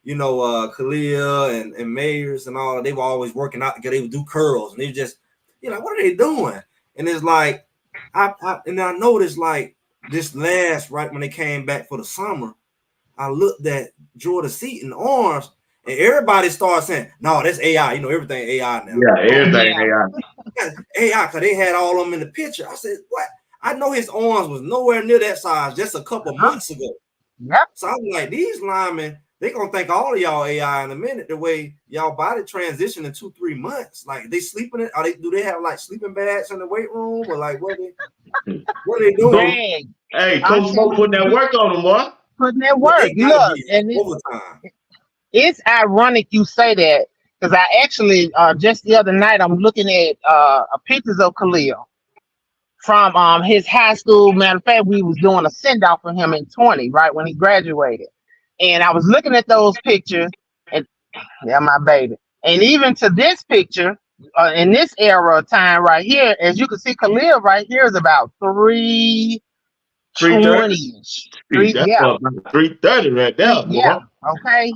Khalil and Mayers and all, they were always working out together. They would do curls, and they just what are they doing? And it's like I noticed like this last right when they came back for the summer, I looked at Jordan Seaton arms. And everybody started saying, "No, that's AI. Everything AI now." yeah, Oh, everything yeah. they are. AI, because they had all of them in the picture. I said, "What?" I know his arms was nowhere near that size just a couple Uh-huh. months ago. Yep. So I'm like, these linemen, they gonna think all of y'all AI in a minute. The way y'all body transition in 2-3 months, like they sleeping it. Do they have like sleeping bags in the weight room, or like what are they doing? Coach, Greg, hey, I'm Coach Mo telling putting you, that work on them, boy. putting that Yeah, work. they gotta Look, be and overtime. it's ironic you say that because I actually just the other night I'm looking at pictures of Khalil from his high school. Matter of fact, we was doing a send off for him in 20, right when he graduated, and I was looking at those pictures, and yeah, my baby, and even to this picture. In this era of time right here, as you can see, Khalil right here is about 330. 320ish. Three, That's yeah, what 330 right there, yeah, boy. okay.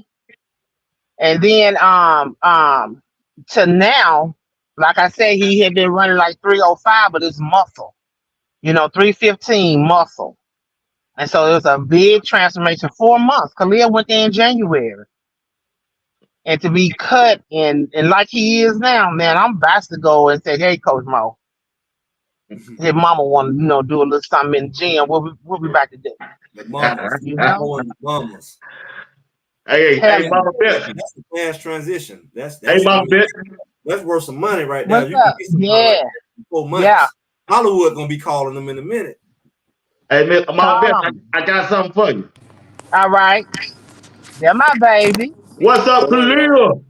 And then to now. Like I said, he had been running like 305, but it's muscle. 315 muscle. And so it was a big transformation. 4 months. Khalil went there in January. And to be cut and like he is now, man, I'm about to go and say, hey, Coach Mo, his mama want to, do a little something in the gym. What we about to do? The mamas, You know? going mamas. Hey, Tell That's, me, Mama Beth. that's a fast transition. That's Hey, that's I Mama mean Beth. that's worth some money right now. what's You can up? get somebody like Yeah, that in 4 yeah. months. Hollywood gonna be calling them in a minute. Hey, Mama Call Beth, on me. I got something for you. All right. They're my baby. What's up, What up, y'all? Khalil?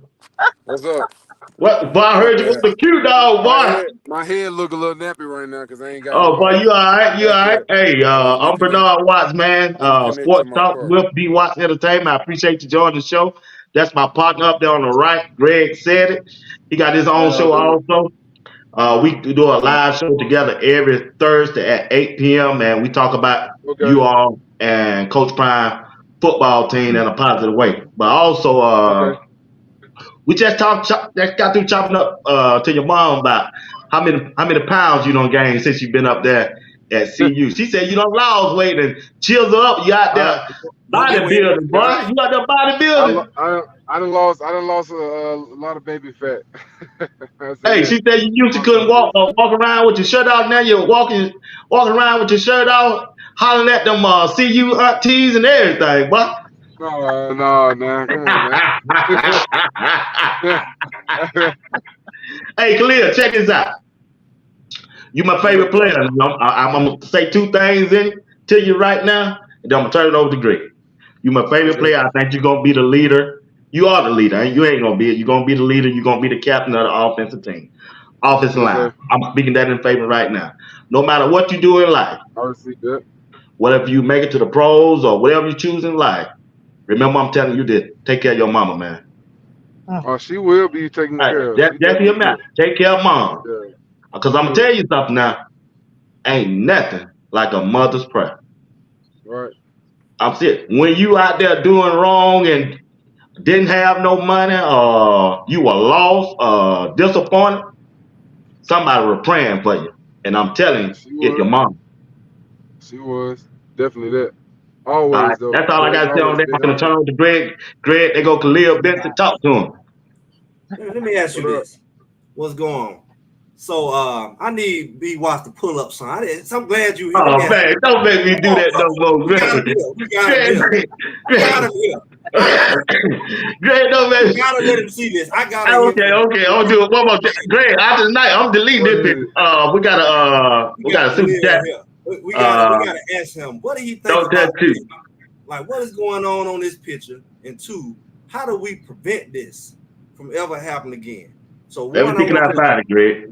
What's up? What, boy, I My heard you bad. with the cute dog, boy. My head look a little nappy right now because I ain't got Oh, my boy, you all right? You all right? backup. Hey, I didn't I'm reconnect. Bernard Watts, man. Didn't connect to Sports my Talk car. with BWatts Entertainment. I appreciate you joining the show. That's my partner up there on the right. Greg said it. He got his own show also. We do a live show together every Thursday at 8 p.m. and we talk about Okay. you all and Coach Prime football team in a positive way. But also, Okay. we just got through chopping up to your mom about how many pounds you done gained since you've been up there at CU. She said you done lost weight and chills her up. You out I there Don't get weight. bodybuilding, yeah. boy. You out there bodybuilding. I done lost a lot of baby fat. I say Hey, that. she said you used to My couldn't body. walk around with your shirt out. Now you're walking around with your shirt out, hollering at them CU aunties and everything, boy. No, no, man. Come on, man. Hey, Khalil, check this out. You my What's favorite up, player. though? I'm gonna say two things to you right now, and then I'm gonna turn it over to Greg. You my favorite Okay. player. I think you're gonna be the leader. You are the leader. You ain't gonna be it. You're gonna be the leader. You're gonna be the captain of the offensive team, offensive Yes, line. sir. I'm speaking that in favor right now. No matter what you do in life, I received that. whether you make it to the pros or whatever you choose in life, remember I'm telling you this: take care of your mama, man. Oh, she will be taken All right, care of. that She that's your definitely matter. will. Take care of mom, Yeah, because I'm she gonna will. tell you something now. Ain't nothing like a mother's prayer. Right. I'm serious. When you out there doing wrong and didn't have no money, or you were lost, disappointed, somebody was praying for you. And I'm telling you, She it's your was. mom. She was. Definitely that. All right. Always though. That's all I That's got to say on always that. I'm been going to turn honest. over to Greg. Greg, they go Khil Benson. Talk to him. Let me ask you What up? this: what's going on? So I need B Watts to pull up some. So I'm glad you here. Let me Oh, ask man. you. Don't make me Come do on, that no bro. more, We got him Greg. here. We got him Greg, here. We got Greg. him here. Greg, don't We make me. gotta let him see this. I gotta hear Okay, from okay. you. I'll do it one more time. Greg, after tonight, I'm deleting What this is picture. it? We We got got a super Khalil chat. here. We Uh, gotta ask him. What do he think don't touch about two. this? Like, what is going on this picture? And two, how do we prevent this from ever happening again? So Let me one, I pick it want to outside, Greg.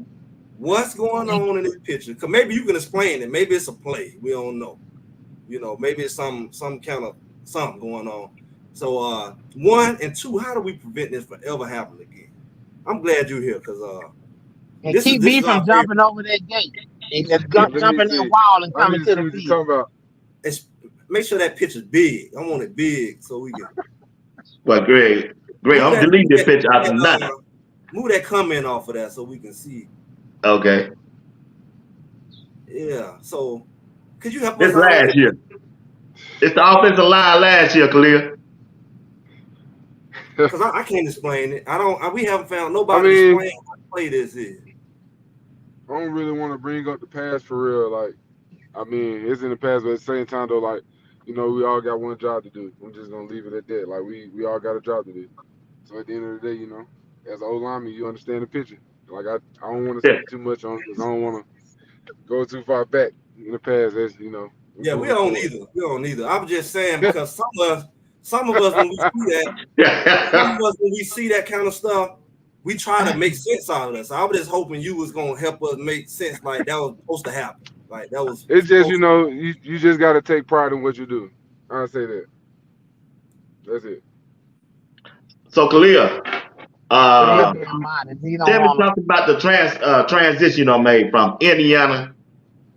what's going on in this picture? Cause maybe you can explain it. Maybe it's a play. We don't know. Maybe it's some kind of something going on. So one and two, how do we prevent this from ever happening again? I'm glad you're here because And this is keep this me is our from favorite. jumping over that gate and just Let me jumping that see. wall and I coming need to to see the what you're field. talking about. It's, make sure that picture's big. I want it big so we can But Greg, move I'm that deleting move this that picture move out that, tonight. move that comment off of that so we can see. Okay. Yeah. So could you help This us out on last this? year. It's the offensive line last year, Khalil. Because I can't explain it. I don't. We haven't found I nobody to mean, explain what play this is. I don't really want to bring up the past for real. Like, I mean, it's in the past, but at the same time though, like, we all got one job to do. I'm just gonna leave it at that. Like, we all got a job to do. So at the end of the day, as an old lineman, you understand the picture. Like, I don't want to Yeah. speak too much on it because I don't want to go too far back in the past. As we Yeah, we moving don't forward. either. We don't either. I'm just saying because some of us when we see that, some Yeah. of us when we see that kind of stuff, we try to make sense out of that. So I was just hoping you was gonna help us make sense. Like that was supposed to happen. Like that was It's just supposed. you just got to take pride in what you do. I say that. That's it. So Khalil, But he'll uh, be modest. He don't tell me want to. something about the transition I made from Indiana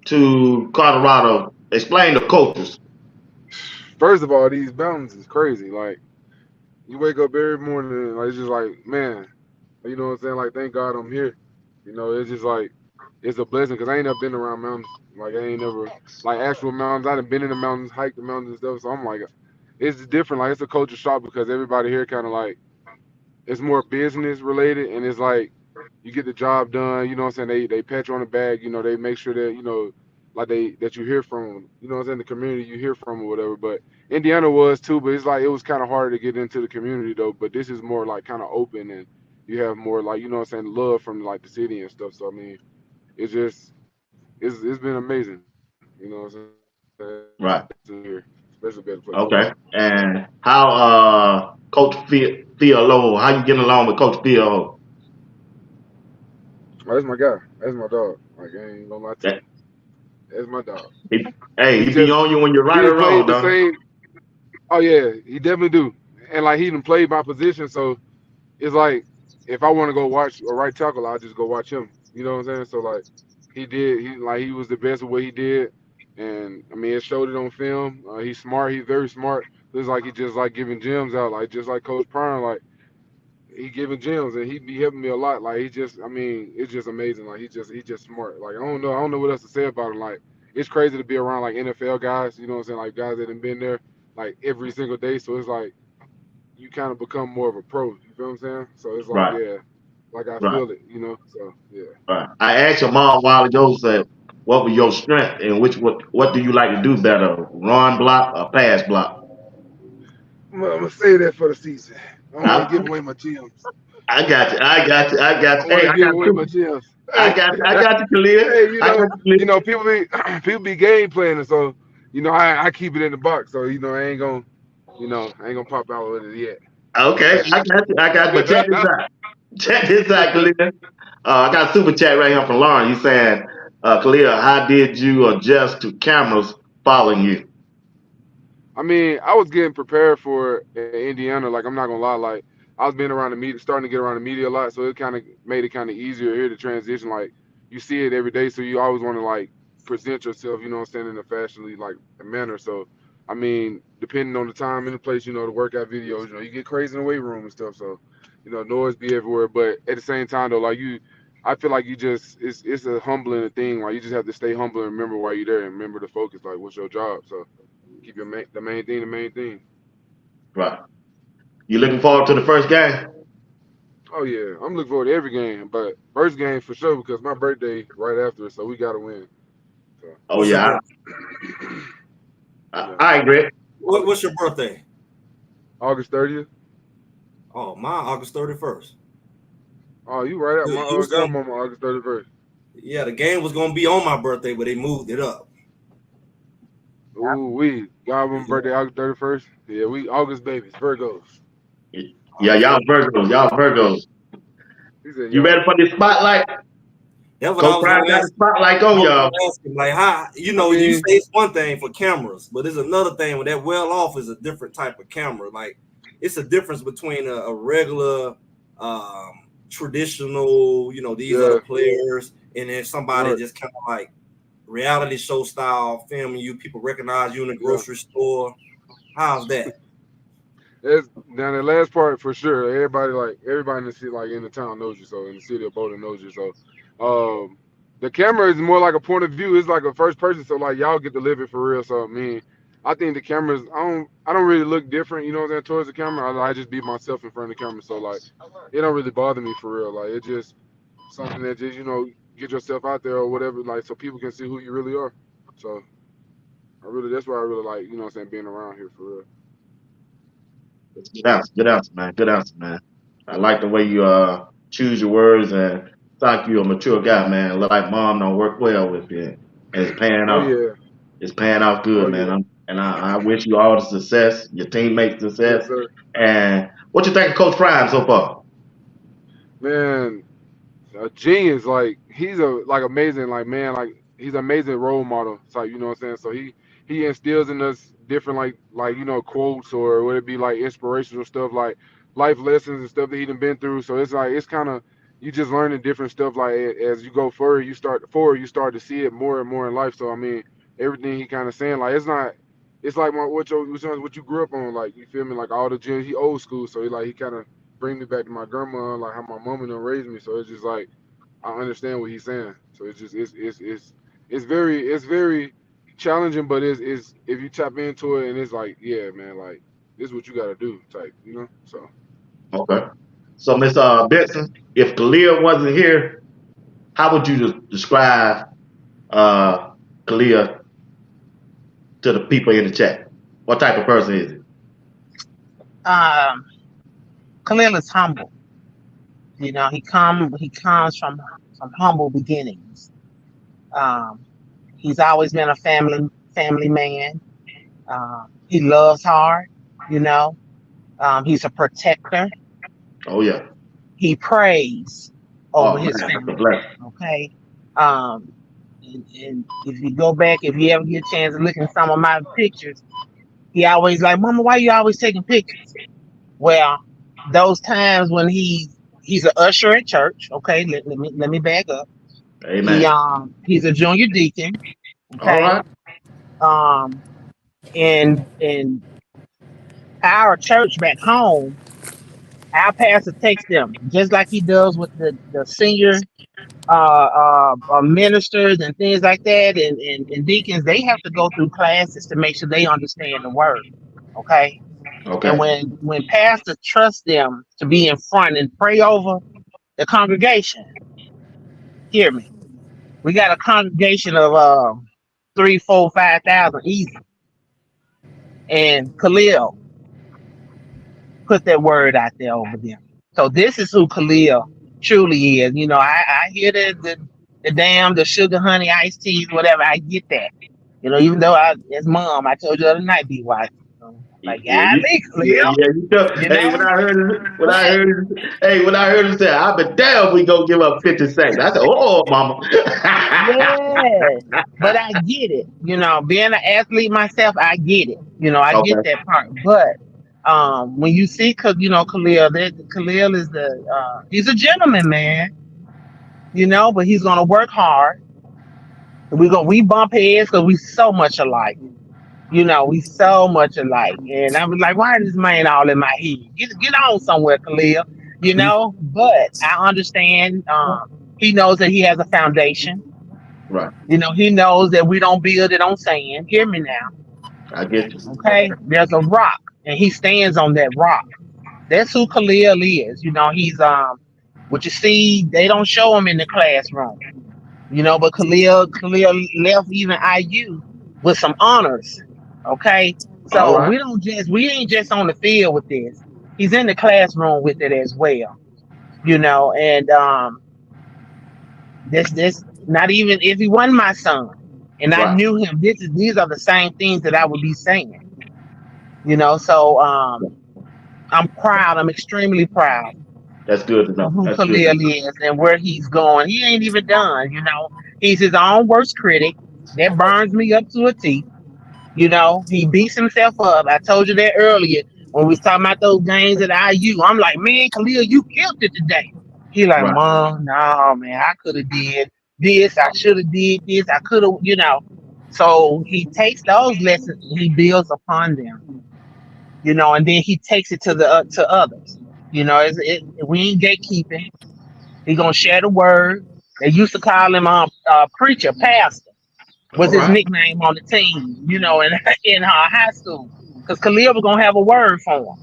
to Colorado. Explain the cultures. First of all, these mountains is crazy. Like you wake up every morning, like it's just like man, you know what I'm saying? Like thank God I'm here. It's just like it's a blessing because I ain't never been around mountains. Like I ain't never like actual mountains. I done been in the mountains, hiked the mountains and stuff. So I'm like, it's different. Like it's a culture shock because everybody here kind of like it's more business related, and it's like you get the job done. You know what I'm saying? They pat you on the back. They make sure that like that you hear from them. You know what I'm saying? The community you hear from or whatever. But Indiana was too, but it's like it was kind of hard to get into the community though. But this is more like kind of open, and you have more like you know what I'm saying love from like the city and stuff. So I mean, it's just it's been amazing. You know what I'm saying? It's been amazing here, Right. especially being a place. Okay. And how Coach Phil, how you getting along with Coach Phil? Oh, that's my guy. That's my dog. Like I ain't gonna lie to That you. That's my dog. he, hey, He he be just on you when you're we right or didn't play wrong, the don't same. Oh yeah, he definitely do. And like he didn't play my position, so it's like if I want to go watch a right tackle, I'll just go watch him. You know what I'm saying? So like he did. He was the best at what he did, and I mean it showed it on film. He's smart. He's very smart. It's like he just like giving gems out, like just like Coach Prime. Like he giving gems and he be helping me a lot. Like he just, I mean, it's just amazing. Like he just smart. Like I don't know what else to say about him. Like it's crazy to be around like NFL guys. You know what I'm saying? Like guys that have been there like every single day. So it's like you kind of become more of a pro. You feel what I'm saying? So it's you? like Right, yeah, like I right, feel it. So yeah. right. I asked your mom a while ago, said, what was your strength and what do you like to do better, run block or pass block? I'm gonna say that for the season. I don't want to I, give away my gems. I got you. I got you. I I got don't you. want Hey, to give away my gems. I Hey, got you. I got you, Khalil. hey, I got you, Khalil. people be people be game planning, so I keep it in the box, so I ain't gonna pop out with it yet. Okay, I got you. I got you. But check this out. Check this out, Khalil. I got a super chat right here from Lauren. He's saying, Khalil, how did you adjust to cameras following you? I mean, I was getting prepared for Indiana. Like, I'm not gonna lie. Like, I was being around the media, starting to get around the media a lot, so it kind of made it kind of easier here to transition. Like, you see it every day, so you always want to like present yourself. You know, what I'm saying in a fashionably like a manner. So, I mean, depending on the time and the place, the workout videos, you get crazy in the weight room and stuff. So, noise be everywhere. But at the same time, though, like I feel like you just it's a humbling thing. Like, you just have to stay humble and remember why you're there and remember to focus. Like, what's your job? So keep the main thing the main thing. Right. You looking forward to the first game? Oh yeah, I'm looking forward to every game, but first game for sure because my birthday right after it, so we gotta win. So Oh What's your yeah, birthday? I, yeah, I agree. What's your birthday? August 30th. Oh, mine August 31st. Oh, you right at You, my you was gonna, godmama August 31st. yeah, the game was gonna be on my birthday, but they moved it up. Ooh, we godmama Yeah, birthday August 31st. Yeah, we August babies, Virgos. Yeah, August y'all 30th. Virgos. Y'all Virgos. He said You ready y'all. for this spotlight? That's what I Coach was Prime gonna got the ask. spotlight I on was y'all. gonna ask him like how I you say mean, it's one thing for cameras, but it's another thing when that well off is a different type of camera. Like it's a difference between a regular traditional, these are the yeah, players, and then somebody right, just kind of like reality show style filming you. People recognize you in the yeah. grocery store. How's that? That's now the last part for sure. Everybody in the city, like in the town, knows you. So in the city of Boulder knows you. So, the camera is more like a point of view. It's like a first person. So like y'all get to live it for real. So I mean, I think the cameras. I don't really look different. You know what I'm saying towards the camera. I just be myself in front of the camera. So like, it don't really bother me for real. Like it just something that just get yourself out there or whatever. Like so people can see who you really are. So that's why I really like what I'm saying being around here for real. Good answer. Good answer, man. Good answer, man. I like the way you choose your words and talk you a mature guy, man. Look like mom don't work well with you. And it's paying Oh off. yeah. It's paying off Oh good, man. yeah. I wish you all the success, your teammates Yes success. sir. And what you think of Coach Prime so far? Man, a genius. Like he's a like amazing. Like man, like he's an amazing role model type. You know what I'm saying? So he instills in us different like quotes or would it be like inspirational stuff like life lessons and stuff that he done been through. So it's like it's kind of you just learning different stuff. Like as you go forward, you start to see it more and more in life. So I mean, everything he kind of saying like it's not. It's like what you grew up on, like you feel me, like all the gyms. He old school, so he kind of bring me back to my grandma, like how my mama done raised me. So it's just like I understand what he's saying. So it's just it's very challenging, but it's if you tap into it and it's like, yeah, man, like this is what you got to do, type, you know. So Okay. So, Miss Benson, if Khalil wasn't here, how would you describe uh, Khalil to the people in the chat? What type of person is he? Um, Khalil is humble. He comes from humble beginnings. Um, he's always been a family man. He loves hard. You know, he's a protector. Oh yeah. He prays over Oh his man, that's a family. blessing. Okay. Um, and if you go back, if you ever get a chance to look at some of my pictures, he always like, Mama, why you always taking pictures? Well, those times when he's an usher at church. Okay, let me back up. Amen. He's a junior deacon. All Okay. right. Um, and our church back home, our pastor takes them just like he does with the senior ministers and things like that, and deacons. They have to go through classes to make sure they understand the word. Okay. And Okay. when pastor trusts them to be in front and pray over the congregation, hear me. We got a congregation of 3, 4, 5,000 easy, and Khalil put that word out there over them. So this is who Khalil truly is. I hear the damn the sugar honey iced teas, whatever. I get that. Even though as mom, I told you the other night, be watching. Like, Yeah, you, golly, Khalil, yeah, you know. you Hey, know, when I heard it, but when I heard him say, "I be damn, we gonna give up 50 cents." I said, "Oh, mama." yeah, but I get it. Being an athlete myself, I get it. I get Okay. that part. But when you see, Khalil, Khalil is he's a gentleman, man. But he's gonna work hard. We bump heads because we so much alike. We so much alike. And I was like, why is this man all in my head? Get on somewhere, Khalil. But I understand. He knows that he has a foundation. Right. He knows that we don't build it on sand. Hear me now. I get you. Okay. There's a rock, and he stands on that rock. That's who Khalil is. He's what you see, they don't show him in the classroom. But Khalil left even IU with some honors. Okay. All So right. we ain't just on the field with this. He's in the classroom with it as well. And this not even if he wasn't my son and I Right. knew him, these are the same things that I would be saying. So I'm proud, I'm extremely proud That's good to of know. who That's good to Khalil know. is and where he's going. He ain't even done. He's his own worst critic. That burns me up to a T. He beats himself up. I told you that earlier when we was talking about those games at IU. I'm like, man, Khalil, you killed it today. He like, Right. Mom, no, man, I could have did this. I should have did this. I could have. So he takes those lessons and he builds upon them. And then he takes it to others. We ain't gatekeeping. He gonna share the word. They used to call him preacher, pastor was All his right. nickname on the team, in in high school. Because Khalil was gonna have a word for him.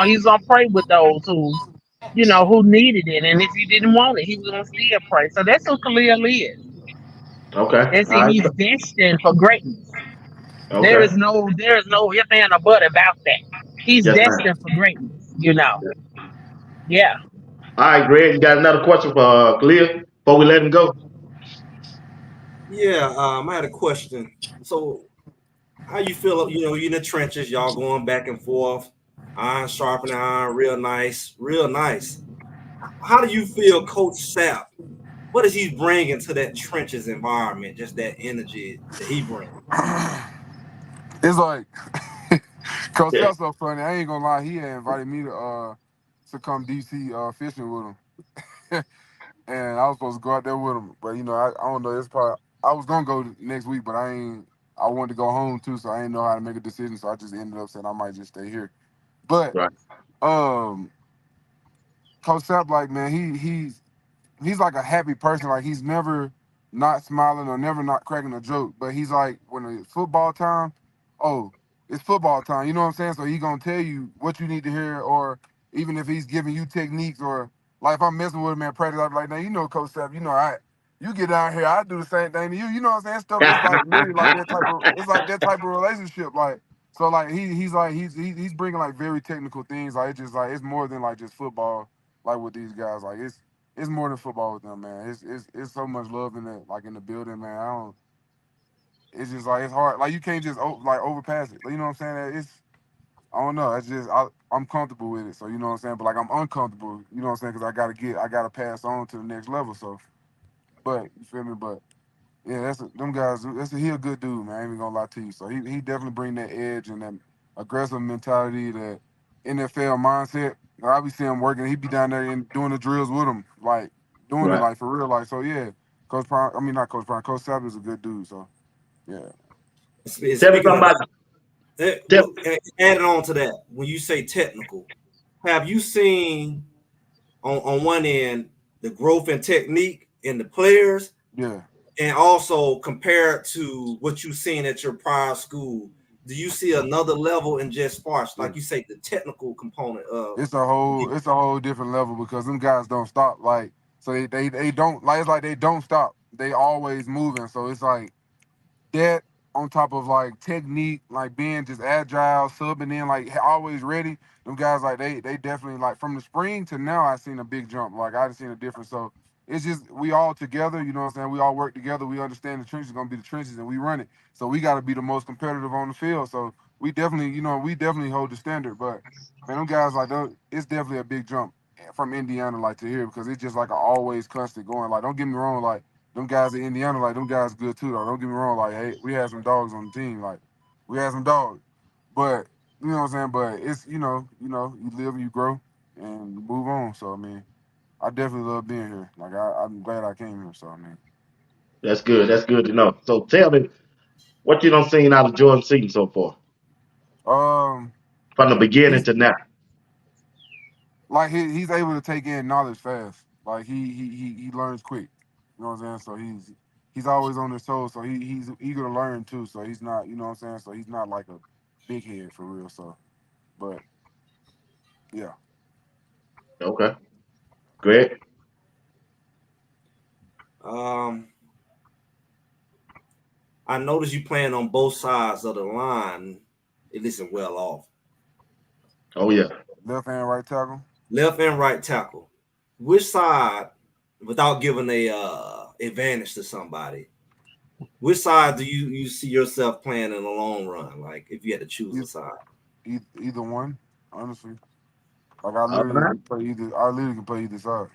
He's gonna pray with those who needed it. And if he didn't want it, he was gonna still pray. So that's who Khalil is. Okay. That's All it. right. He's destined for greatness. There Okay. is no if and a but about that. He's Yes, ma'am. destined for greatness. Yeah. All right, Greg. You got another question for Khalil before we let him go? Yeah, I had a question. So, how you feel? You in the trenches, y'all going back and forth, iron sharpening iron, real nice, real nice. How do you feel, Coach Sapp? What is he bringing to that trenches environment? Just that energy that he brings. it's like Coach Yeah. Seth's so funny. I ain't gonna lie, he had invited me to come DC fishing with him. And I was supposed to go out there with him. But I don't know, it's probably I was gonna go next week, but I wanted to go home too, so I didn't know how to make a decision. So I just ended up saying I might just stay here. But Right. um Coach Sapp, like, man, he's like a happy person. Like he's never not smiling or never not cracking a joke. But he's like when it's football time, oh, it's football time. You know what I'm saying? So he gonna tell you what you need to hear, or even if he's giving you techniques, or like if I'm messing with him at practice, I'll be like, now you know, Coach Sapp, you know, you get down here, I do the same thing to you. You know what I'm saying? Stuff that's like really like that type of it's like that type of relationship. Like so like he's like he's bringing like very technical things. Like it's just like it's more than like just football. Like with these guys, like it's more than football with them, man. It's so much love in the like in the building, man. I don't. It's just like it's hard. Like you can't just like overpass it. You know what I'm saying? It's I don't know. It's just I'm comfortable with it. So you know what I'm saying. But like I'm uncomfortable. You know what I'm saying? Because I gotta pass on to the next level. So, but you feel me? But yeah, them guys. He a good dude, man. I ain't even gonna lie to you. So he definitely bring that edge and that aggressive mentality, that NFL mindset. I be seeing him working. He be down there and doing the drills with him, like doing it Right. like for real. Like so, yeah. Coach Prime. I mean not Coach Prime. Coach Savage is a good dude. So yeah. Tell me Speaking of something about that, tell, adding on to that, when you say technical, have you seen on one end the growth in technique in the players, Yeah. and also compared to what you've seen at your prior school? Do you see another level in just sparse, Yeah. like you say, the technical component of? It's a whole different level because them guys don't stop. Like so they don't like it's like they don't stop. They always moving. So it's like that on top of like technique, like being just agile, subbing in, like always ready. Them guys like they definitely like from the spring to now I seen a big jump. Like I seen a difference. So it's just we all together, you know what I'm saying? We all work together. We understand the trenches gonna be the trenches and we run it. So we gotta be the most competitive on the field. So we definitely hold the standard. But man, them guys like it's definitely a big jump from Indiana like to here because it's just like a always constant going. Like don't get me wrong, like them guys in Indiana, like them guys good too though. Don't get me wrong, like hey, we had some dogs on the team, like we had some dogs. But you know what I'm saying? But it's you live and you grow and you move on. So I mean, I definitely love being here. Like I'm glad I came here. So I mean, that's good. That's good to know. So tell me what you done seen out of Jordan Seaton so far, um, from the beginning he's to now. like he's able to take in knowledge fast. Like he learns quick. You know what I'm saying? So he's always on his toes. So he's eager to learn too. So he's not, you know what I'm saying? So he's not like a big head for real. So but yeah. Okay. Great. Um, I noticed you playing on both sides of the line. It isn't well off. Oh yeah. Left hand, right tackle. Left and right tackle. Which side, without giving a advantage to somebody, which side do you see yourself playing in the long run? Like if you had to choose a Either, side, either one, honestly. Like All right. I literally can play either side.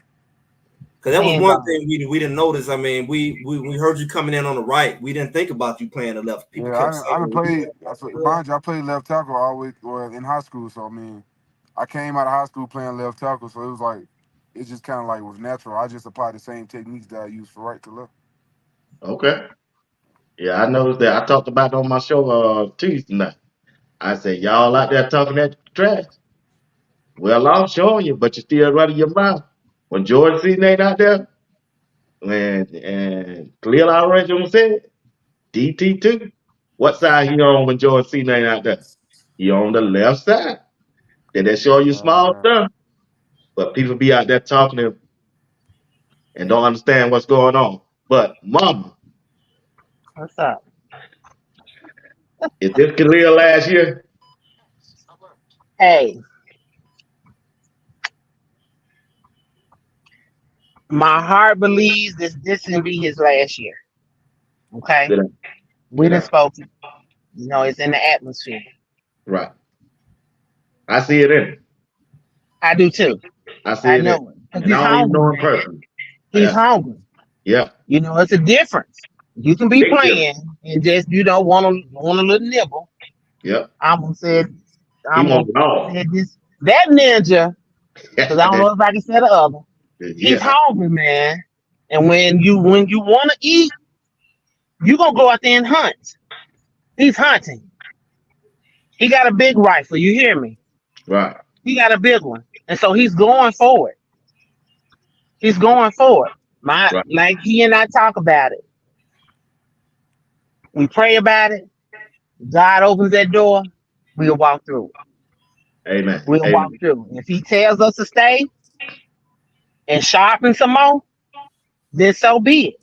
because that was Depends one on. thing we didn't notice. I mean, we heard you coming in on the right. We didn't think about you playing the left. People Yeah, kept I done saying, played. Mind you, I played left tackle always well, in high school. So I mean, I came out of high school playing left tackle, so it was like it just kind of like was natural. I just applied the same techniques that I use for right to left. Okay. Yeah, I noticed that. I talked about it on my show Tuesday night. I said, y'all out there talking that trash. Well, I'm showing you, but you still running your mouth. When George Seaton ain't out there, and Khalil already said, DT2, what side he on when George Seaton ain't out there? He on the left side. Did that show you small Uh, stuff? But people be out there talking and don't understand what's going on. But mama, What's up? is this Khalil last year? Hey, my heart believes this will be his last year. Okay, Did I? we Did done I? spoken. You know, it's in the atmosphere. Right. I see it in him. I do too. I see I it in him. know it because And he's I don't even hungry, know him man. personally. He's Yeah. hungry. Yeah. You know, it's a difference. You can be Big difference. playing and just want a little nibble. Yep. I'm gonna say He I'm gonna wants it all. say this that ninja because I don't know if I can say the other. He's Yeah. hungry, man. And when you want to eat, you gonna go out there and hunt. He's hunting. He got a big rifle. You hear me? Right. He got a big one, and so he's going for it. He's going for it. Right. Like he and I talk about it. We pray about it. God opens that door. We'll walk through. Amen. We'll walk Amen. through. If he tells us to stay and sharpen some more, then so be it.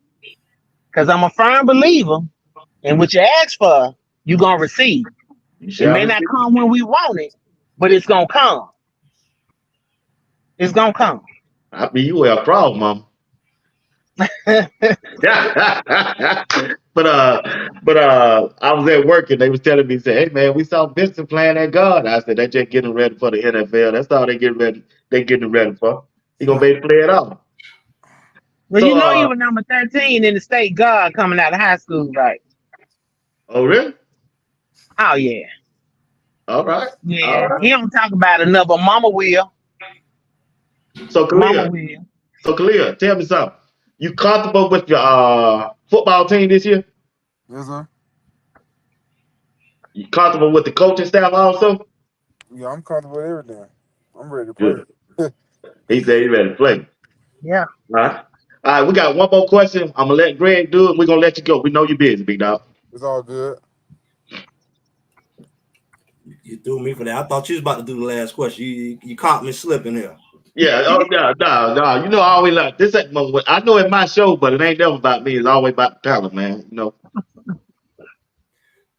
Because I'm a firm believer, and what you ask for, you're gonna receive. You It shall may not receive. come when we want it, but it's gonna come. It's gonna come. I mean, you were a problem, mama. I was at work and they was telling me, say, hey man, we saw Benson playing at guard. I said, they just getting ready for the NFL. That's all they getting ready. They getting ready for. He gonna be able to play it off. Well, So you know, he was number 13 in the state guard coming out of high school, right? oh really? Oh yeah, All right. All yeah. right. He don't talk about it enough, but Mama will. So Mama Khalil, will. tell me something. You comfortable with your football team this year? Yes, sir. You comfortable with the coaching staff also? Yeah, I'm comfortable with everything. I'm ready to play. Good. He said he ready to play. Yeah. All right. All right, we got one more question. I'm gonna let Greg do it. We're gonna let you go. We know you're busy, big dog. It's all good. You threw me for that. I thought you was about to do the last question. You caught me slipping here. Yeah, oh no, no, no. You know I always like this ain't I know it's my show, but it ain't never about me. It's always about the talent, man. You know.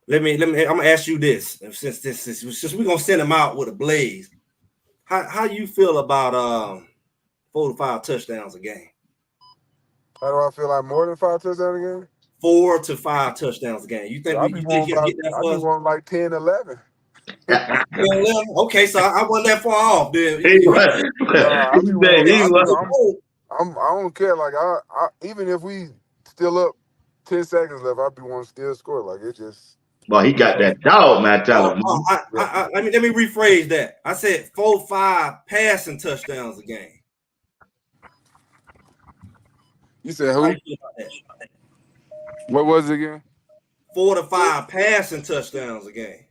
Let me. I'm gonna ask you this. Since we're gonna send him out with a blaze, how you feel about 4 to 5 touchdowns a game? How do I feel like more than 5 touchdowns a game? 4 to 5 touchdowns a game. So You think he'll get that I for be us? wanting like 10, 11. Yeah, okay, so I wasn't that far off. Then He was. Nah, I be Man, wanting. he was. I don't care. Like I even if we still up 10 seconds left, I be wanting to still score. Like it just, Well, he you got know. that dog, man. Talent, man. Yeah. let me rephrase that. I said 4 5 passing touchdowns a game. You said How who? you feel about that? What was it again? 4 to 5 passing touchdowns a game.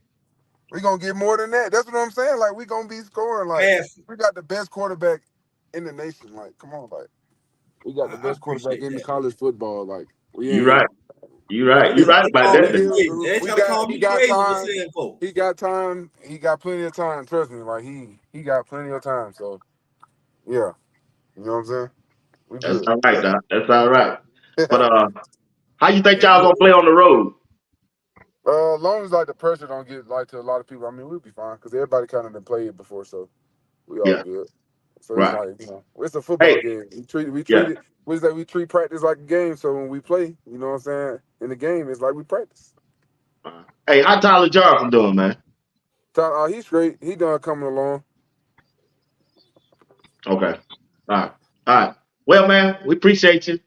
We gonna get more than that. That's what I'm saying. Like we gonna be scoring. Like Passing. we got the best quarterback in the nation. Like come on, like we got the I best quarterback appreciate in the that. college football. Like we You ain't. right. You They right. You try right to about call that. me Then. crazy. They We try to got. call He me got crazy for time. saying 4. He got time. He got plenty of time. Trust me. Like he got plenty of time. So yeah, you know what I'm saying. We That's good. all right, Doc. That's all right. But how you think y'all gonna play on the road? As long as like the pressure don't get like to a lot of people, I mean we'll be fine because everybody kind of done played it before, so we all Yeah. good. So it's Right. like it's a football Hey. game. We treat Yeah. it. What is that? We treat practice like a game. So when we play, you know what I'm saying, in the game, it's like we practice. Hey, how Tyler Johnson doing, man? So he's great. He done coming along. Okay. All right. All right. Well, man, we appreciate you.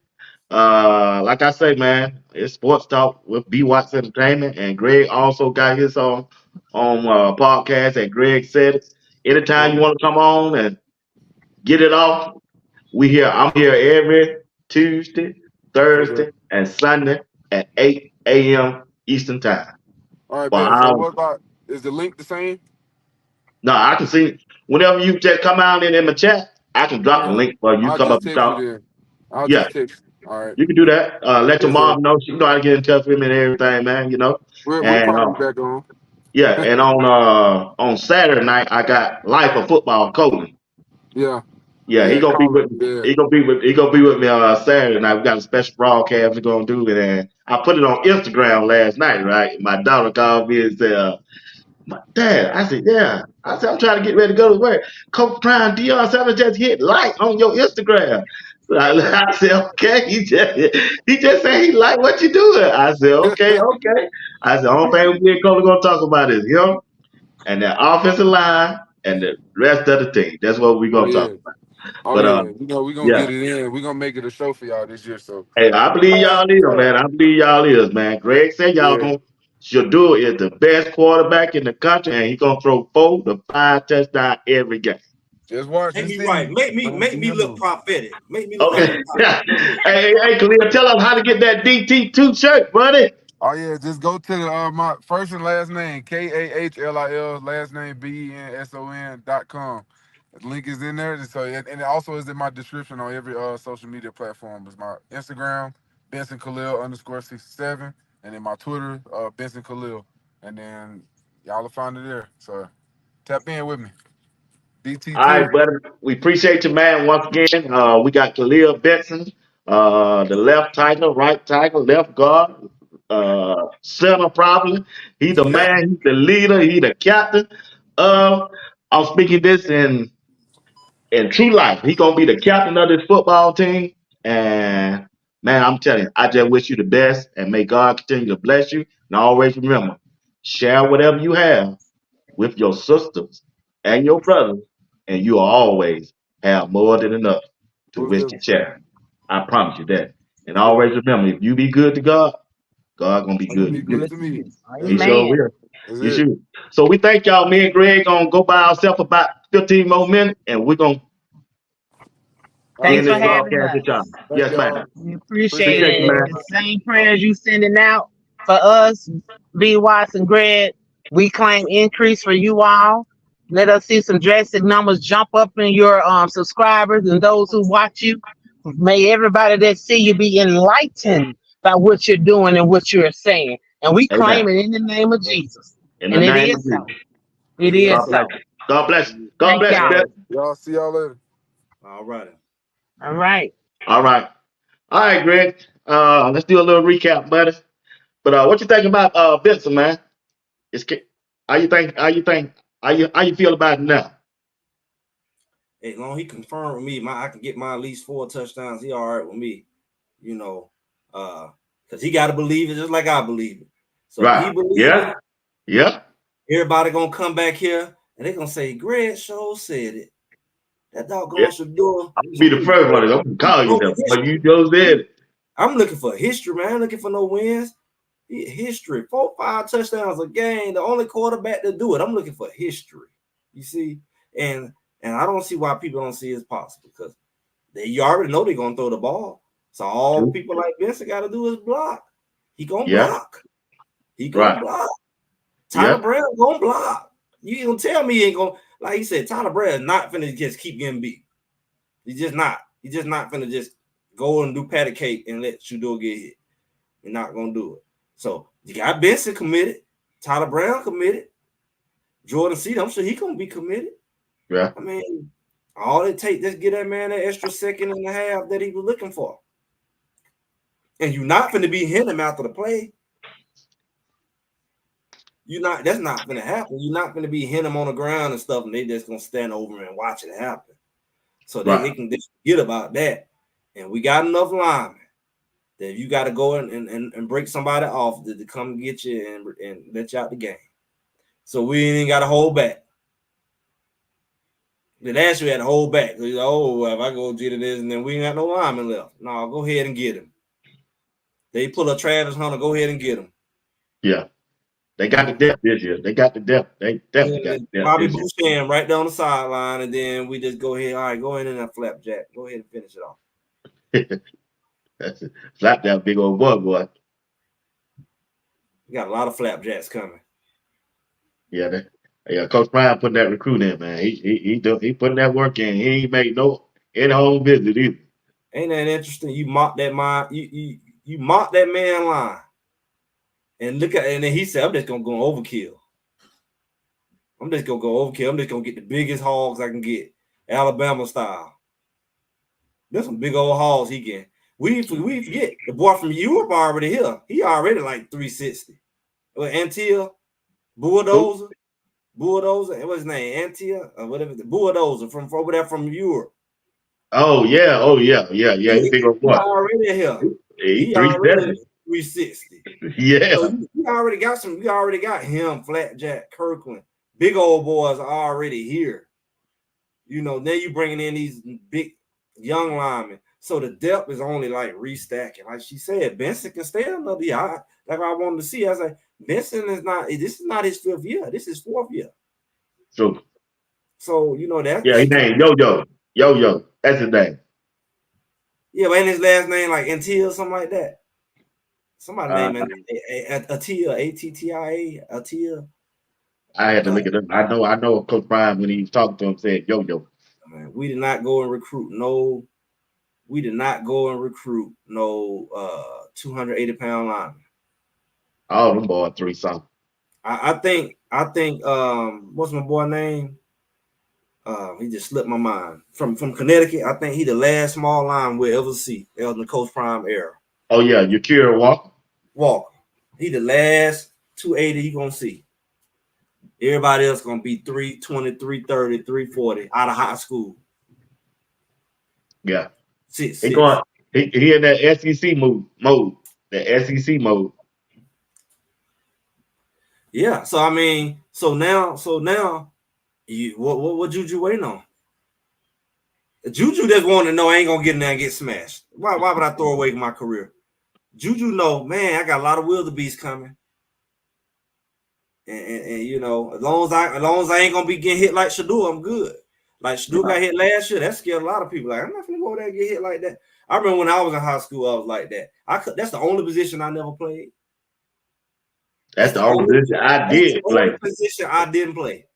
Like I say, man, it's sports talk with BWatts Entertainment, and Greg also got his on podcast. And Greg said it. Anytime you want to come on and get it off, we here. I'm here every Tuesday, Okay. Thursday, and Sunday at 8 a.m. Eastern time. All right, For bet. So hours. what about is the link the same? No, I can see whenever you just come out in my chat, I can drop the Yeah. link for you. I'll Come up just and text you talk. then. I'll Yeah, just text you. All right. you can do that. Let your Yes, sir. mom know. She know how to get in touch with me and everything, man. You know. We'll And probably be back on. yeah, and on Saturday night I got Life of Football coaching. Yeah. Yeah, he Yeah. gonna be Call it. with me. Yeah. He gonna be with me Saturday night. We got a special broadcast we're gonna do, and I put it on Instagram last night. Right, my daughter called me and said, Dad, I said, yeah. I said, I'm trying to get ready to go to work. Coach Prime Deion said, I just hit like on your Instagram. So I said, okay. He just said he like what you doing. I said, okay, okay. I said, the only thing we ain't gonna talk about is him and the offensive line and the rest of the team. That's what we're Oh gonna talk yeah. about. Oh But yeah. We're gonna yeah. get it in. We're gonna make it a show for y'all this year. So Hey, I believe y'all is, man. I believe y'all is, man. Greg said y'all yeah. gonna Shadur is the best quarterback in the country, and he gonna throw 4 to 5 touchdowns every game. Just watch Make and me see. right. Make me look prophetic. Make me look like Okay. a hey, prophet. hey, Khalil, tell them how to get that DT2 shirt, buddy. Oh yeah, just go to the my first and last name, KAHLIL, last name BENSON.com. The link is in there. So and it also is in my description on every social media platform. It's my Instagram, Benson Khalil _67, and then my Twitter, Benson Khalil. And then y'all will find it there. So tap in with me. All BT2. right, brother. We appreciate you, man. Once again, we got Khil Benson, the left tackle, right tackle, left guard, center probably. He's the man. He's the leader. He's the captain. Uh, I'm speaking this in true life. He's gonna be the captain of this football team. And man, I'm telling you, I just wish you the best, and may God continue to bless you. And always remember, share whatever you have with your sisters and your brothers, and you'll always have more than enough to Most wish to definitely. share. I promise you that. And Most definitely. always remember, if you be good to God, God gonna be He gonna good be to Good you. good to to me. you. That's He right. sure Amen. will. That's You it. should. So we thank y'all. Me and Greg gonna go by ourselves about 15 more minutes, and we're gonna All right, Thanks end for this man. having broadcast with y'all. us. Thank Yes, y'all. ma'am. We appreciate Appreciate Appreciate you, it. y'all. And man. the same prayers you sending out for us, BWatts and Greg, we claim increase for you all. Let us see some drastic numbers jump up in your subscribers and those who watch you. May everybody that see you be enlightened by what you're doing and what you're saying. And we Amen. claim it in the name of Yeah. Jesus. In the And it name is of so. Jesus. It Yes, is God sir. bless so. you. God bless you. God Thank bless you, y'all. man. Y'all see y'all later. All right. All right. All right. All right, Greg. Let's do a little recap, buddy. But what you think about Benson, man? It's how you think? How you think? How you feel about it now? As long as he confirmed with me, I can get my at least 4 touchdowns. He all right with me, you know, because he got to believe it just like I believe it. So if he Right. believe Yeah. it, Yeah. everybody gonna come back here and they gonna say, "Greg Show said it." That Yeah. doggone Shador. I'm gonna be the first one. I'm gonna He call you broke that. But you history. just did it. I'm looking for history, man. I'm looking for no wins. History, 4, 5 touchdowns a game. The only quarterback to do it. I'm looking for history. You see, and I don't see why people don't see it's possible because you already know they're gonna throw the ball. So all True. people like Benson got to do is block. He gonna Yeah. block. He gonna Right. block. Tyler Yeah. Brown gonna block. You ain't gonna tell me he ain't gonna, like he said, Tyler Brown not finna just keep getting beat. He's just not. He's just not finna just go and do patty cake and let Shador get hit. You're not gonna do it. So you got Benson committed, Tyler Brown committed, Jordan Seed, I'm sure he gonna be committed. Yeah. I mean, all it takes just get that man that extra second and a half that he was looking for. And you're not gonna be hitting him after the play. That's not gonna happen. You're not gonna be hitting him on the ground and stuff, and they just gonna stand over and watch it happen. So they Right. can just forget about that. And we got enough linemen that if you got to go and break somebody off to come get you and let you out the game. So we ain't got to hold back. The last year we had to hold back. Oh, if I go get this and then we ain't got no lineman left. No, go ahead and get him. They pull a Travis Hunter, go ahead and get him. Yeah. They got the Mm-hmm. depth this year. They got the depth. They definitely got And the depth Bobby this year. Boucher right down the sideline, and then we just go ahead. All right, go ahead and that flapjack. Go ahead and finish it off. That's it. Slap that big old boy. We got a lot of flapjacks coming. Yeah. Yeah. Coach Brian putting that recruit in, man. He putting that work in. He ain't made no any home visit either. Ain't that interesting? You mock that man. You mock that man line. And look at, and then he said, I'm just gonna go overkill. I'm just gonna go overkill. I'm just gonna get the biggest hogs I can get, Alabama style. There's some big old hogs he can. We forget the boy from Europe already here. He already like 360. Antia, Who? Bulldozer, and what's his name? Antia, or whatever. The Bulldozer from over there from Europe. Oh yeah. Oh yeah. Yeah. Yeah. He big old He boy. already here. He He already 370. 360. So Yeah. you already got some. You already got him, Flatjack, Kirkland. Big old boys are already here. Now you bringing in these big young linemen. So the depth is only like restacking. Like she said, Benson can stay another year. Like I wanted to see. I was like, Benson is not. This is not his 5th year. This is 4th year. So So yeah, his that's kind name of, Yo. That's his name. yeah. But ain't his last name like Antil, something like that? Somebody Uh, name it Atia, Attia, Atia. I had to look it up. I know Coach Brian when he was talking to him said Yo. man. We did not go and recruit no. We did not go and recruit no 280-pound lineman. All them boys 3 something. I think what's my boy name? He just slipped my mind. From Connecticut, I think he the last small line we'll ever see in the Coach Prime era. Oh yeah, Yakira Walker. He the last 280 you gonna see. Everybody else gonna be 320, 330, 340 out of high school. Yeah. Six. He in that SEC mode. The SEC mode. Yeah. So I mean, so now you what Juju waiting on? Juju just want to know I ain't gonna get in there and get smashed. Why would I throw away my career? Juju know, man, I got a lot of wildebeest coming. And you know, as long as I ain't gonna be getting hit like Shador, I'm good. Like Shador got hit last year, that scared a lot of people. Like, I'm not gonna go over there and get hit like that. I remember when I was in high school, I was like that. That's the only position I never played. That's the only position I did play. Only position I didn't play.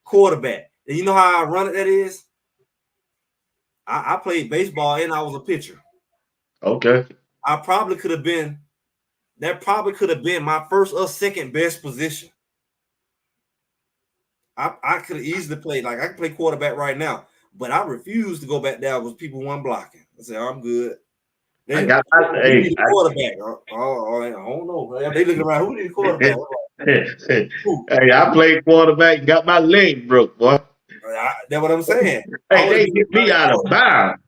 Quarterback. And you know how I run it that is? I played baseball and I was a pitcher. Okay. That probably could have been my first or second best position. I could have easily played, like I can play quarterback right now, but I refuse to go back there with people one blocking. I said, I'm good. They need the quarterback. I don't know. They looking around, who need the quarterback? Hey, I played quarterback and got my leg broke, boy. That's what I'm saying. Hey, they hit me out of bounds.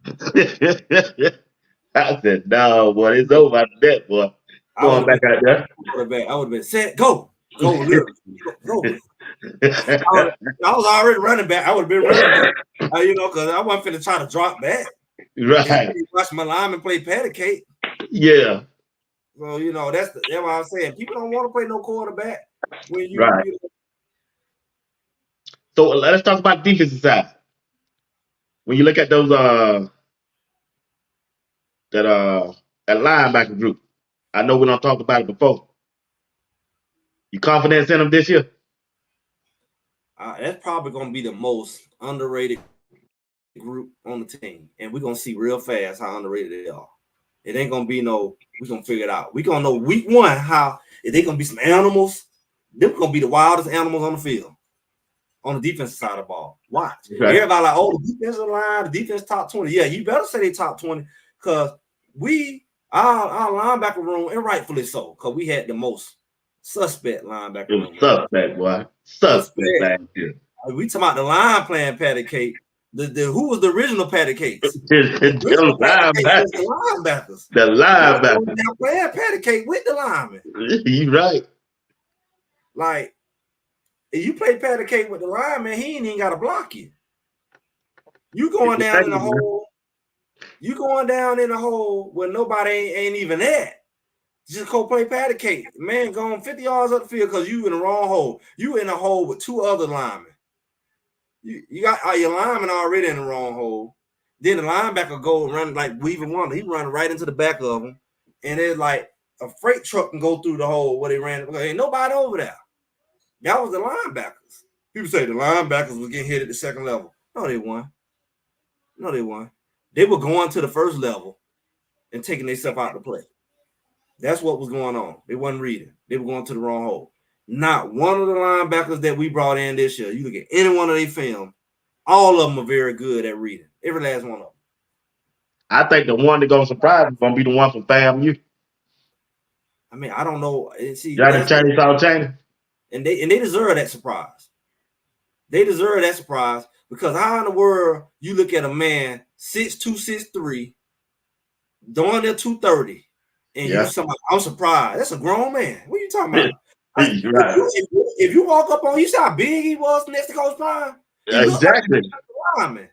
I said, no, boy, it's over after that, boy. Going back out there. Quarterback. I would have been set, go, look, go. I was already running back. I would have been running back, you know, because I wasn't finna try to drop back. Right. Watch my lineman play patty cake. Yeah. So, you know, that's what I'm saying. People don't want to play no quarterback when you, right. So let's talk about defensive side. When you look at those that linebacker group, I know we don't talk about it before. You confident in them this year? That's probably going to be the most underrated group on the team, and we're gonna see real fast how underrated they are. It ain't gonna be we're gonna figure it out. We're gonna know week one how if they gonna be some animals. They're gonna be the wildest animals on the field on the defensive side of the ball. Watch. Okay. Everybody like, oh, the defensive line, the defense top 20. Yeah, you better say they top 20 because our linebacker room, and rightfully so, because we had the most suspect linebacker room. Suspect, boy. Suspect. We talking about the line playing patty cake. Who was the original patty cakes? The linebackers. The linebackers. Now playing patty cake with the linemen. You right. Like, if you play patty cake with the lineman, he ain't even got to block you. You going down in the hole. You going down in the hole where nobody ain't even at. Just go play patty cake. Man, going 50 yards up the field because you in the wrong hole. You in a hole with two other linemen. You got your lineman already in the wrong hole. Then the linebacker go and run like Weaver Wonder. He run right into the back of them. And it's like a freight truck can go through the hole where they ran. Ain't nobody over there. That was the linebackers. People say the linebackers was getting hit at the second level. No, they won. They were going to the first level and taking themselves out to play. That's what was going on. They wasn't reading. They were going to the wrong hole. Not one of the linebackers that we brought in this year, you look at any one of their film, all of them are very good at reading. Every last one of them. I think the one that's going to surprise is going to be the one from FAMU. I mean, I don't know. See, Chinese. And they deserve that surprise. They deserve that surprise because how in the world you look at a man 6'2", 6'3", doing their 230, and you somebody, I'm surprised. That's a grown man. What are you talking about? If you walk up on, you see how big he was next to Coach Prime. Exactly. Like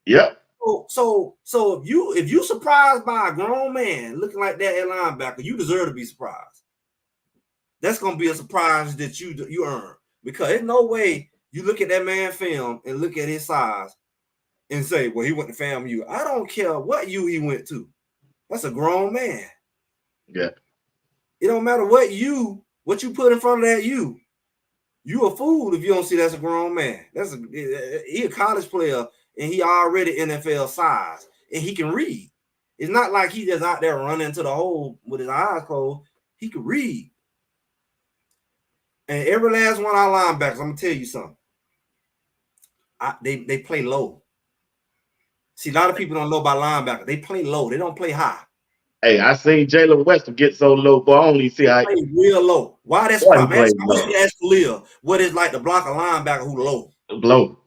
yep. So if you surprised by a grown man looking like that at linebacker, you deserve to be surprised. That's gonna be a surprise that you earn because there's no way you look at that man film and look at his size and say, well, he went to FAMU. I don't care what U he went to. That's a grown man. Yeah. It don't matter what you put in front of that you a fool if you don't see that's a grown man. He a college player and he already NFL size, and he can read. It's not like he just out there running to the hole with his eyes closed. He can read. And every last one of our linebackers, I'm gonna tell you something. They play low. See, a lot of people don't know about linebackers. They play low. They don't play high. Hey, I seen Jalen West get so low, but I only see They how play real low. Why that's boy, he problem? plays I low. want you to ask Khalil what it's like to block a linebacker who low. Low.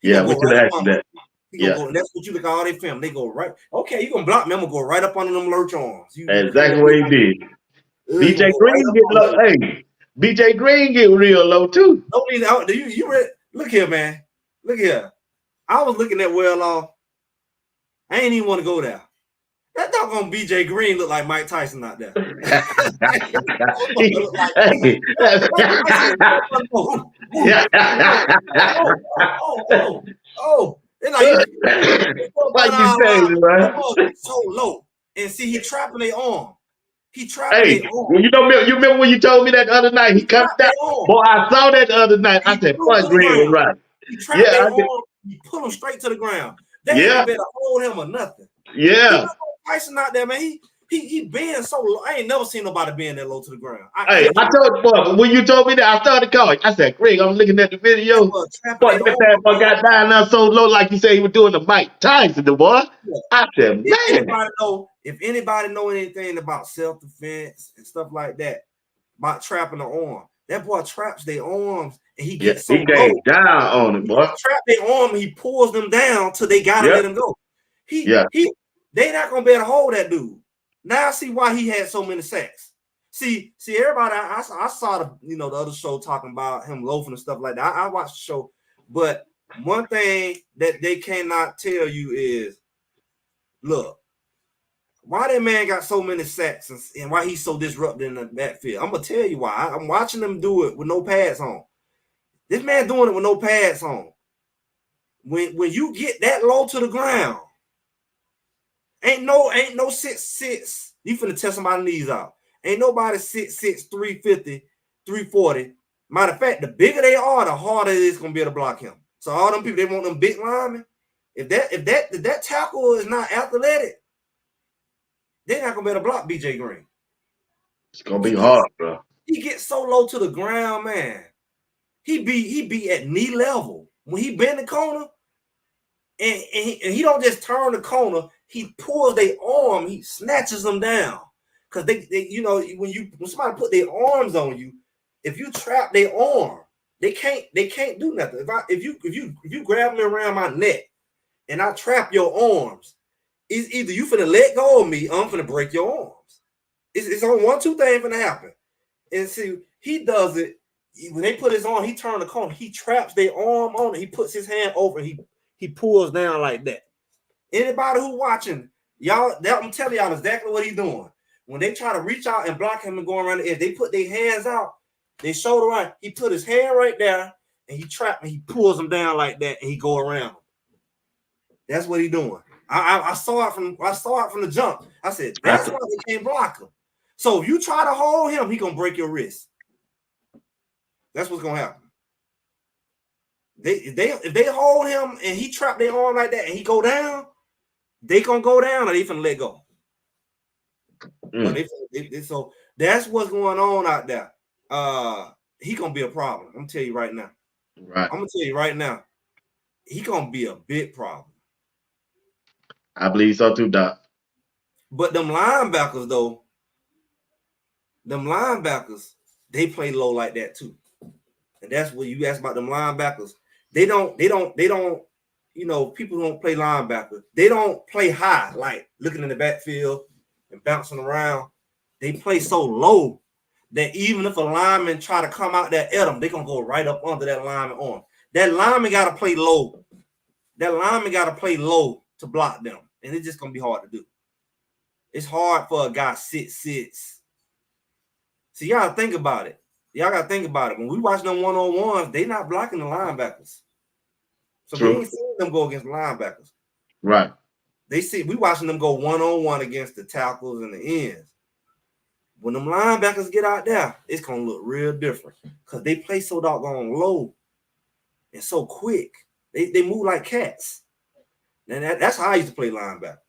He Yeah, gonna we go should right have up asked on him. that. He gonna Yeah. go. That's what you look at all they film. They go right. Okay, you gonna block me? I'm gonna go right up under them lurch arms. You coming Exactly at what me he like did. he gonna BJ go right Green up get under low. you. Hey, BJ Green get real low too. Don't even. Do you read? Look here, man. Look here. I was looking at well off. I ain't even want to go there. That doggone BJ Green look like Mike Tyson out there. Look like Hey, Mike Tyson. Oh, oh. They're like you why you say it, man? so low. And see, he trapping their arm. He trapping Hey, their arm. well, you remember when you told me that the other night? He He comes trapped down. their arm. Boy, I saw that the other night. I He said, put him "Boy, to the Green was ground. right." He trapped Yeah, their arm. He put him straight to the ground. They ain't yeah, even better hold him or nothing. yeah. He not Tyson out there, man. He been so low. I ain't never seen nobody being that low to the ground. I Hey, kid you I not. told boy when you told me that, I started calling. I said, "Greg, I'm looking at the That video. was trapping Boy, their that arm, man boy man. got down there so low, like you said he was doing the Mike Tyson, the boy." Yeah. I said, If "Man, anybody know anything about self-defense and stuff like that, about trapping the arm, that boy traps their arms and he yeah, gets so he low. came down on it, He boy. trap their arm and he pulls them down till they gotta Yep, let him go. yeah, They not gonna be able to hold that dude. Now I see why he had so many sacks. See, everybody. I saw the other show talking about him loafing and stuff like that. I watched the show, but one thing that they cannot tell you is, look, why that man got so many sacks and why he's so disrupted in the backfield. I'm gonna tell you why. I'm watching him do it with no pads on. This man doing it with no pads on. When you get that low to the ground, ain't no 6'6". You finna test somebody's knees out. Ain't nobody 6'6", 350, 340. Matter of fact, the bigger they are, the harder it is gonna be able to block him. So all them people, they want them big linemen. If that tackle is not athletic, they're not gonna be able to block BJ Green. it's gonna He be gets hard, bro. he gets so low to the ground, man. He be at knee level when he bend the corner, and he don't just turn the corner. He pulls their arm. He snatches them down because they when somebody put their arms on you, if you trap their arm, they can't do nothing. If you grab me around my neck and I trap your arms, it's either you finna let go of me or I'm finna break your arms. It's on one, two things finna happen. And see, he does it when they put his arm. He turns the corner. He traps their arm on it. He puts his hand over. He pulls down like that. Anybody who watching, y'all, I'm telling y'all exactly what he's doing. When they try to reach out and block him and go around the edge, they put their hands out, they shoulder right. He put his hand right there and he trap and he pulls them down like that and he go around them. That's what he's doing. I saw it from the jump. I said that's why they can't block him. So if you try to hold him, he gonna break your wrist. That's what's gonna happen. If they hold him and he trap their arm like that and he go down, they gonna go down or they finna let go. So that's what's going on out there. He gonna be a problem. I'm gonna tell you right now. Right. I'm gonna tell you right now. He gonna be a big problem. I believe so too, Doc. But them linebackers, they play low like that too. And that's what you asked about them linebackers. They don't, people don't play linebacker. They don't play high, like looking in the backfield and bouncing around. They play so low that even if a lineman try to come out there at them, they're going to go right up under that lineman arm. That lineman got to play low. That lineman got to play low to block them. And it's just going to be hard to do. It's hard for a guy 6'6". So y'all got to think about it. When we watch them one-on-ones, they not blocking the linebackers. So True. we ain't seeing them go against linebackers. Right. We watching them go one-on-one against the tackles and the ends. When them linebackers get out there, it's gonna look real different because they play so doggone low and so quick. They move like cats. And that's how I used to play linebacker.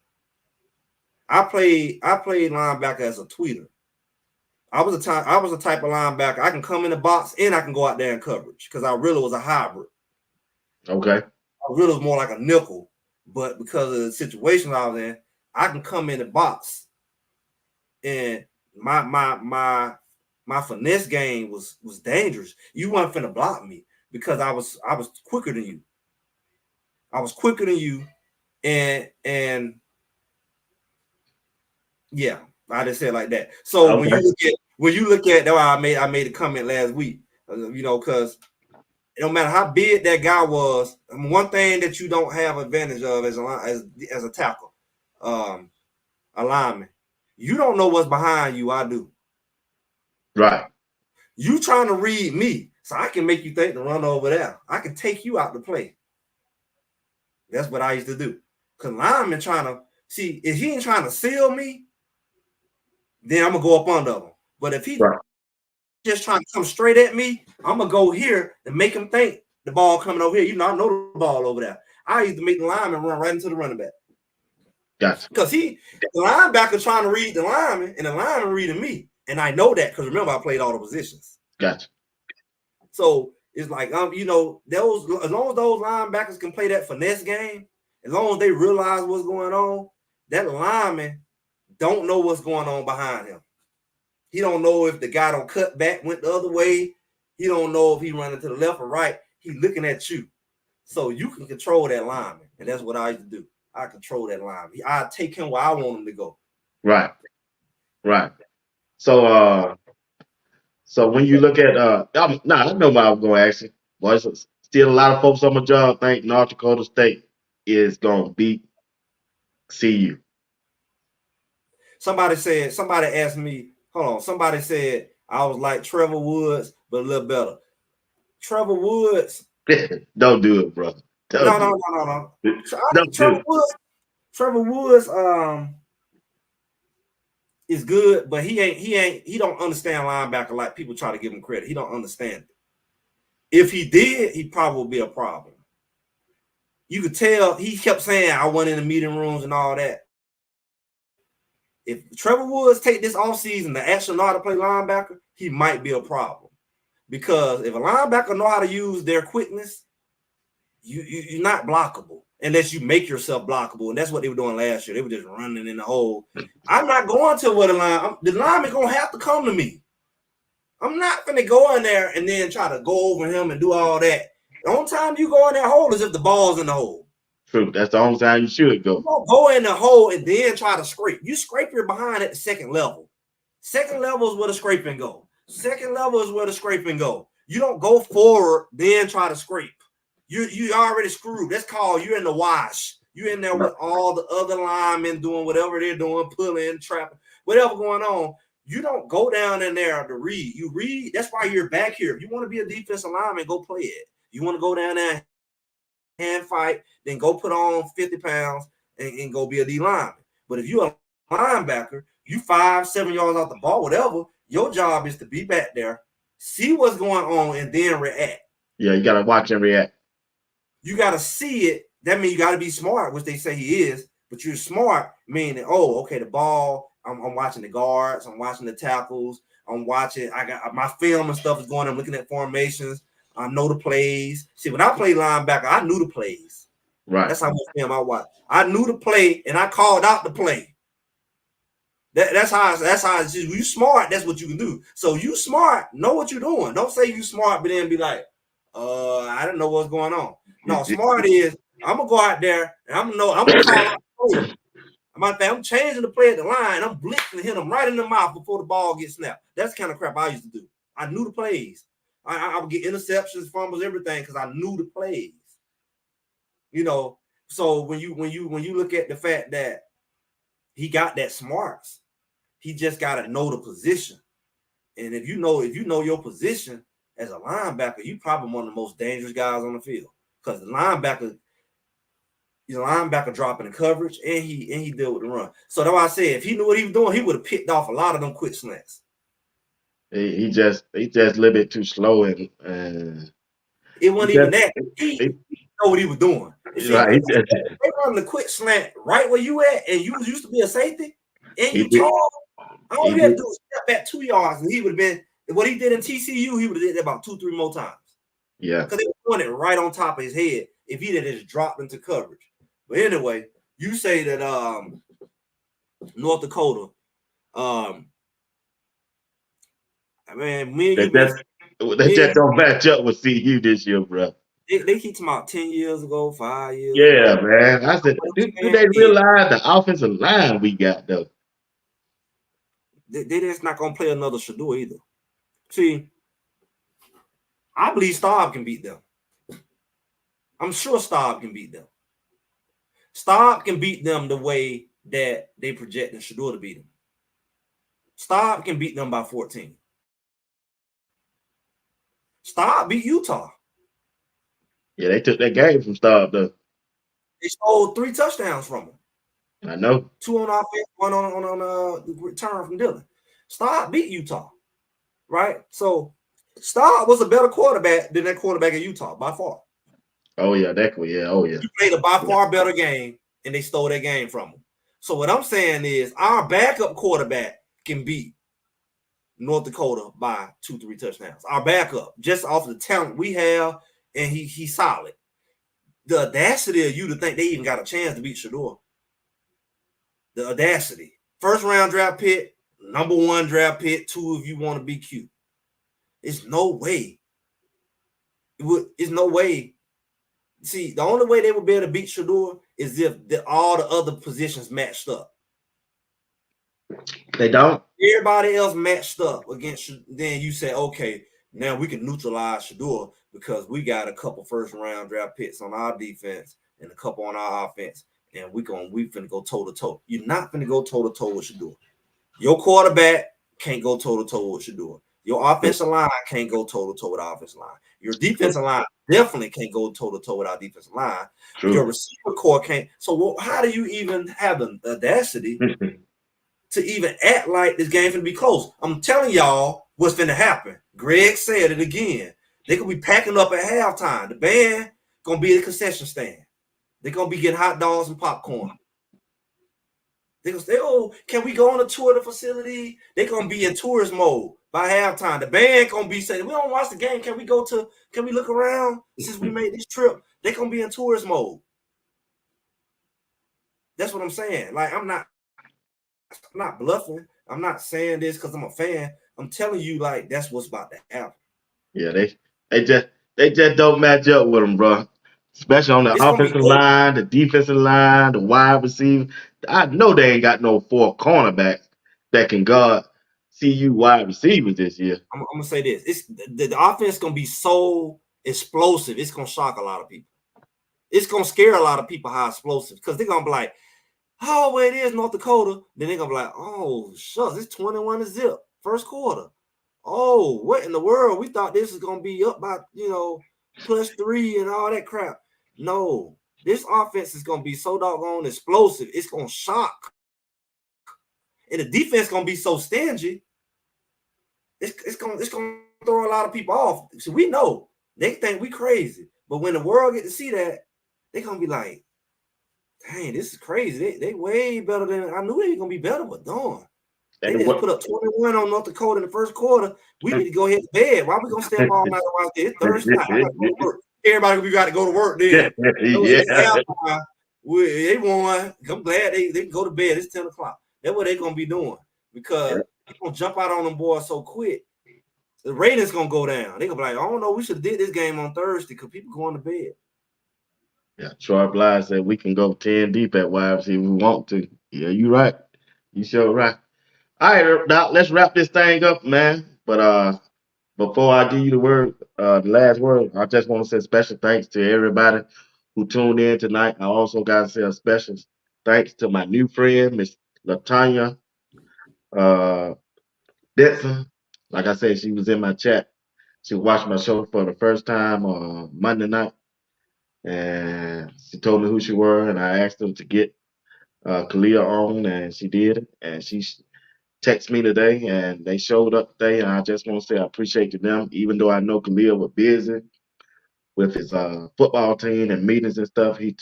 I played linebacker as a tweeter. I was the type of linebacker. I can come in the box and I can go out there in coverage because I really was a hybrid. Okay. I really was more like a nickel, but because of the situation I was in, I can come in the box, and my finesse game was dangerous. You weren't finna block me because I was quicker than you. I was quicker than you, and yeah, I just said it like that. So Okay. when you look at that, I made a comment last week, because it don't matter how big that guy was. One thing that you don't have advantage of as a tackle, a lineman, you don't know what's behind you. I do. Right. You trying to read me, so I can make you think to run over there. I can take you out to play. That's what I used to do. Cause lineman trying to see if he ain't trying to seal me, then I'm gonna go up under him. But if he just trying to come straight at me, I'm gonna go here and make him think the ball coming over here. I know the ball over there. I used to make the lineman run right into the running back. Gotcha. Because the linebacker trying to read the lineman, and the lineman reading me. And I know that because remember, I played all the positions. Gotcha. So it's like, those as long as those linebackers can play that finesse game, as long as they realize what's going on, that lineman don't know what's going on behind him. He don't know if the guy don't cut back, went the other way. He don't know if he running to the left or right. He looking at you. So you can control that lineman. And that's what I used to do. I control that lineman. I take him where I want him to go. Right. Right. So when you look at I know what I was gonna ask you. Boys, still a lot of folks on my job think North Dakota State is gonna beat CU. Somebody asked me, hold on, somebody said I was like Trevor Woods, but a little better. Trevor Woods. Don't do it, brother. No. Trevor Woods is good, but he don't understand linebacker like people try to give him credit. He don't understand it. If he did, he probably would be a problem. You could tell he kept saying I went in the meeting rooms and all that. If Trevor Woods take this offseason to actually know how to play linebacker, he might be a problem. Because if a linebacker know how to use their quickness, you're not blockable unless you make yourself blockable. And that's what they were doing last year. They were just running in the hole. I'm not going to where the lineman going to have to come to me. I'm not going to go in there and then try to go over him and do all that. The only time you go in that hole is if the ball's in the hole. True. That's the only time you should go. You don't go in the hole and then try to scrape. You scrape your behind at the second level. Second level is where the scraping go. Second level is where the scraping go. You don't go forward, then try to scrape. You already screwed. That's called you're in the wash. You're in there with all the other linemen doing whatever they're doing, pulling, trapping, whatever going on. You don't go down in there to read. You read. That's why you're back here. If you want to be a defensive lineman, go play it. You want to go down there and fight, then go put on 50 pounds and go be a D lineman. But if you're a linebacker, you 5-7 yards off the ball, whatever, your job is to be back there, see what's going on, and then react. Yeah, you got to watch and react. You got to see it. That means you got to be smart, which they say he is, but you're smart, meaning, the ball, I'm watching the guards, I'm watching the tackles, I'm watching, I got my film and stuff is going, I'm looking at formations, I know the plays. See, when I played linebacker, I knew the plays. Right. That's how much film I watched. I knew the play, and I called out the play. That's how you smart. That's what you can do. So you smart, know what you're doing. Don't say you smart, but then be like, I didn't know what's going on. No, smart is I'm gonna go out there and I'm gonna call out the play. I'm changing the play at the line. I'm blitzing and hit them right in the mouth before the ball gets snapped. That's the kind of crap I used to do. I knew the plays. I would get interceptions, fumbles, everything because I knew the plays. So when you look at the fact that he got that smarts, he just got to know the position. And if you know your position as a linebacker, you probably one of the most dangerous guys on the field because the linebacker dropping the coverage and he deal with the run. So that's why I said if he knew what he was doing, he would have picked off a lot of them quick slants. He just a little bit too slow and it wasn't even that. He know what he was doing. You see, Right. they run the quick slant right where you at, and you used to be a safety, and He you did. tall. All He you had to did. do was step back 2 yards, and he would have been what he did in TCU. He would have did that about 2, 3 more times Yeah. because they were doing it right on top of his head if he'd have just dropped into coverage. But anyway, you say that North Dakota, um, man, me and They you been just they me and just you, don't match up with CU this year, bro. they keep talking about 10 years ago, 5 years Yeah, ago. man. I said, What do I'm they saying is, realize the offensive line we got though? they just not gonna play another Shador either. See, I believe Staub can beat them. I'm sure Staub can beat them. Staub can beat them the way that they projected Shador to beat them. Staub can beat them by 14. Staub beat Utah. Yeah, they took that game from start though. They stole 3 touchdowns from them. I know. 2 on offense, 1 on return from Dillon. Staub beat Utah, right? So Staub was a better quarterback than that quarterback in Utah by far. Oh yeah, that cool. Yeah. Oh yeah. He played a by Yeah. far better game, and they stole that game from him. So what I'm saying is our backup quarterback can beat North Dakota by 2, 3 touchdowns. Our backup, just off the talent we have, and he's solid. The audacity of you to think they even got a chance to beat Shador. The audacity. First round draft pick, number 1 draft pick, 2 if you want to be cute. It's no way. It's no way. See, the only way they would be able to beat Shador is if all the other positions matched up. They don't. Everybody else matched up against, then you say, okay, now we can neutralize Shador because we got a couple first round draft picks on our defense and a couple on our offense, and we finna go toe to toe. You're not finna go toe to toe with Shador. Your quarterback can't go toe to toe with Shador. Your offensive line can't go toe to toe with our offensive line. Your defensive line definitely can't go toe to toe with our defensive line. Your True. receiver core can't. So how do you even have the audacity to even act like this game finna be close? I'm telling y'all what's finna happen. Greg said it again. They gonna be packing up at halftime. The band gonna be at the concession stand. They're gonna be getting hot dogs and popcorn. They gonna say, "Oh, can we go on a tour of the facility?" They're gonna be in tourist mode by halftime. The band gonna be saying, "We don't watch the game. Can we go to? Can we look around since we made this trip?" They're gonna be in tourist mode. That's what I'm saying. Like I'm not bluffing. I'm not saying this because I'm a fan. I'm telling you, like that's what's about to happen. Yeah, they just they just don't match up with them, bro. Especially on the It's gonna be offensive ugly. line, the defensive line, the wide receiver. I know they ain't got no 4 cornerbacks that can guard CU wide receivers this year. I'm gonna say this: it's the offense gonna be so explosive. It's gonna shock a lot of people. It's gonna scare a lot of people how explosive because they're gonna be like, "Oh, well, it is North Dakota." Then they're gonna be like, "Oh, shucks, it's 21 to zip first quarter." Oh, what in the world? We thought this was gonna be up by +3 and all that crap. No, this offense is gonna be so doggone explosive. It's gonna shock, and the defense gonna be so stingy. It's gonna throw a lot of people off. So we know they think we crazy, but when the world get to see that, they gonna be like, "Dang, this is crazy. They way better than I knew they were gonna be better." But darn, they And just what? put up 21 on North Dakota in the first quarter. We need to go ahead to bed. Why we gonna stay up all night and watch this? It's Thursday night. I gotta go to work. Everybody, we got to go to work then. So Yeah, it's halftime. They won. I'm glad they can go to bed. It's 10 o'clock. That's what they're gonna be doing because yeah, they're gonna jump out on them boys so quick. The ratings gonna go down. They gonna be like, I don't know. We should have did this game on Thursday because people going to bed. yeah. Troy Blige said we can go 10 deep at wide receiver if we want to. Yeah, you right. You sure right. All right, Doc, let's wrap this thing up, man. But before I give you the word, the last word, I just want to say special thanks to everybody who tuned in tonight. I also got to say a special thanks to my new friend, Miss Latanya uh, Benson. Like I said, she was in my chat. She watched my show for the first time Monday night, and she told me who she were, and I asked her to get Kalia on, and she did it. And she texted me today, and they showed up today, and I just want to say I appreciate them, even though I know Kalia was busy. with his football team and meetings and stuff, he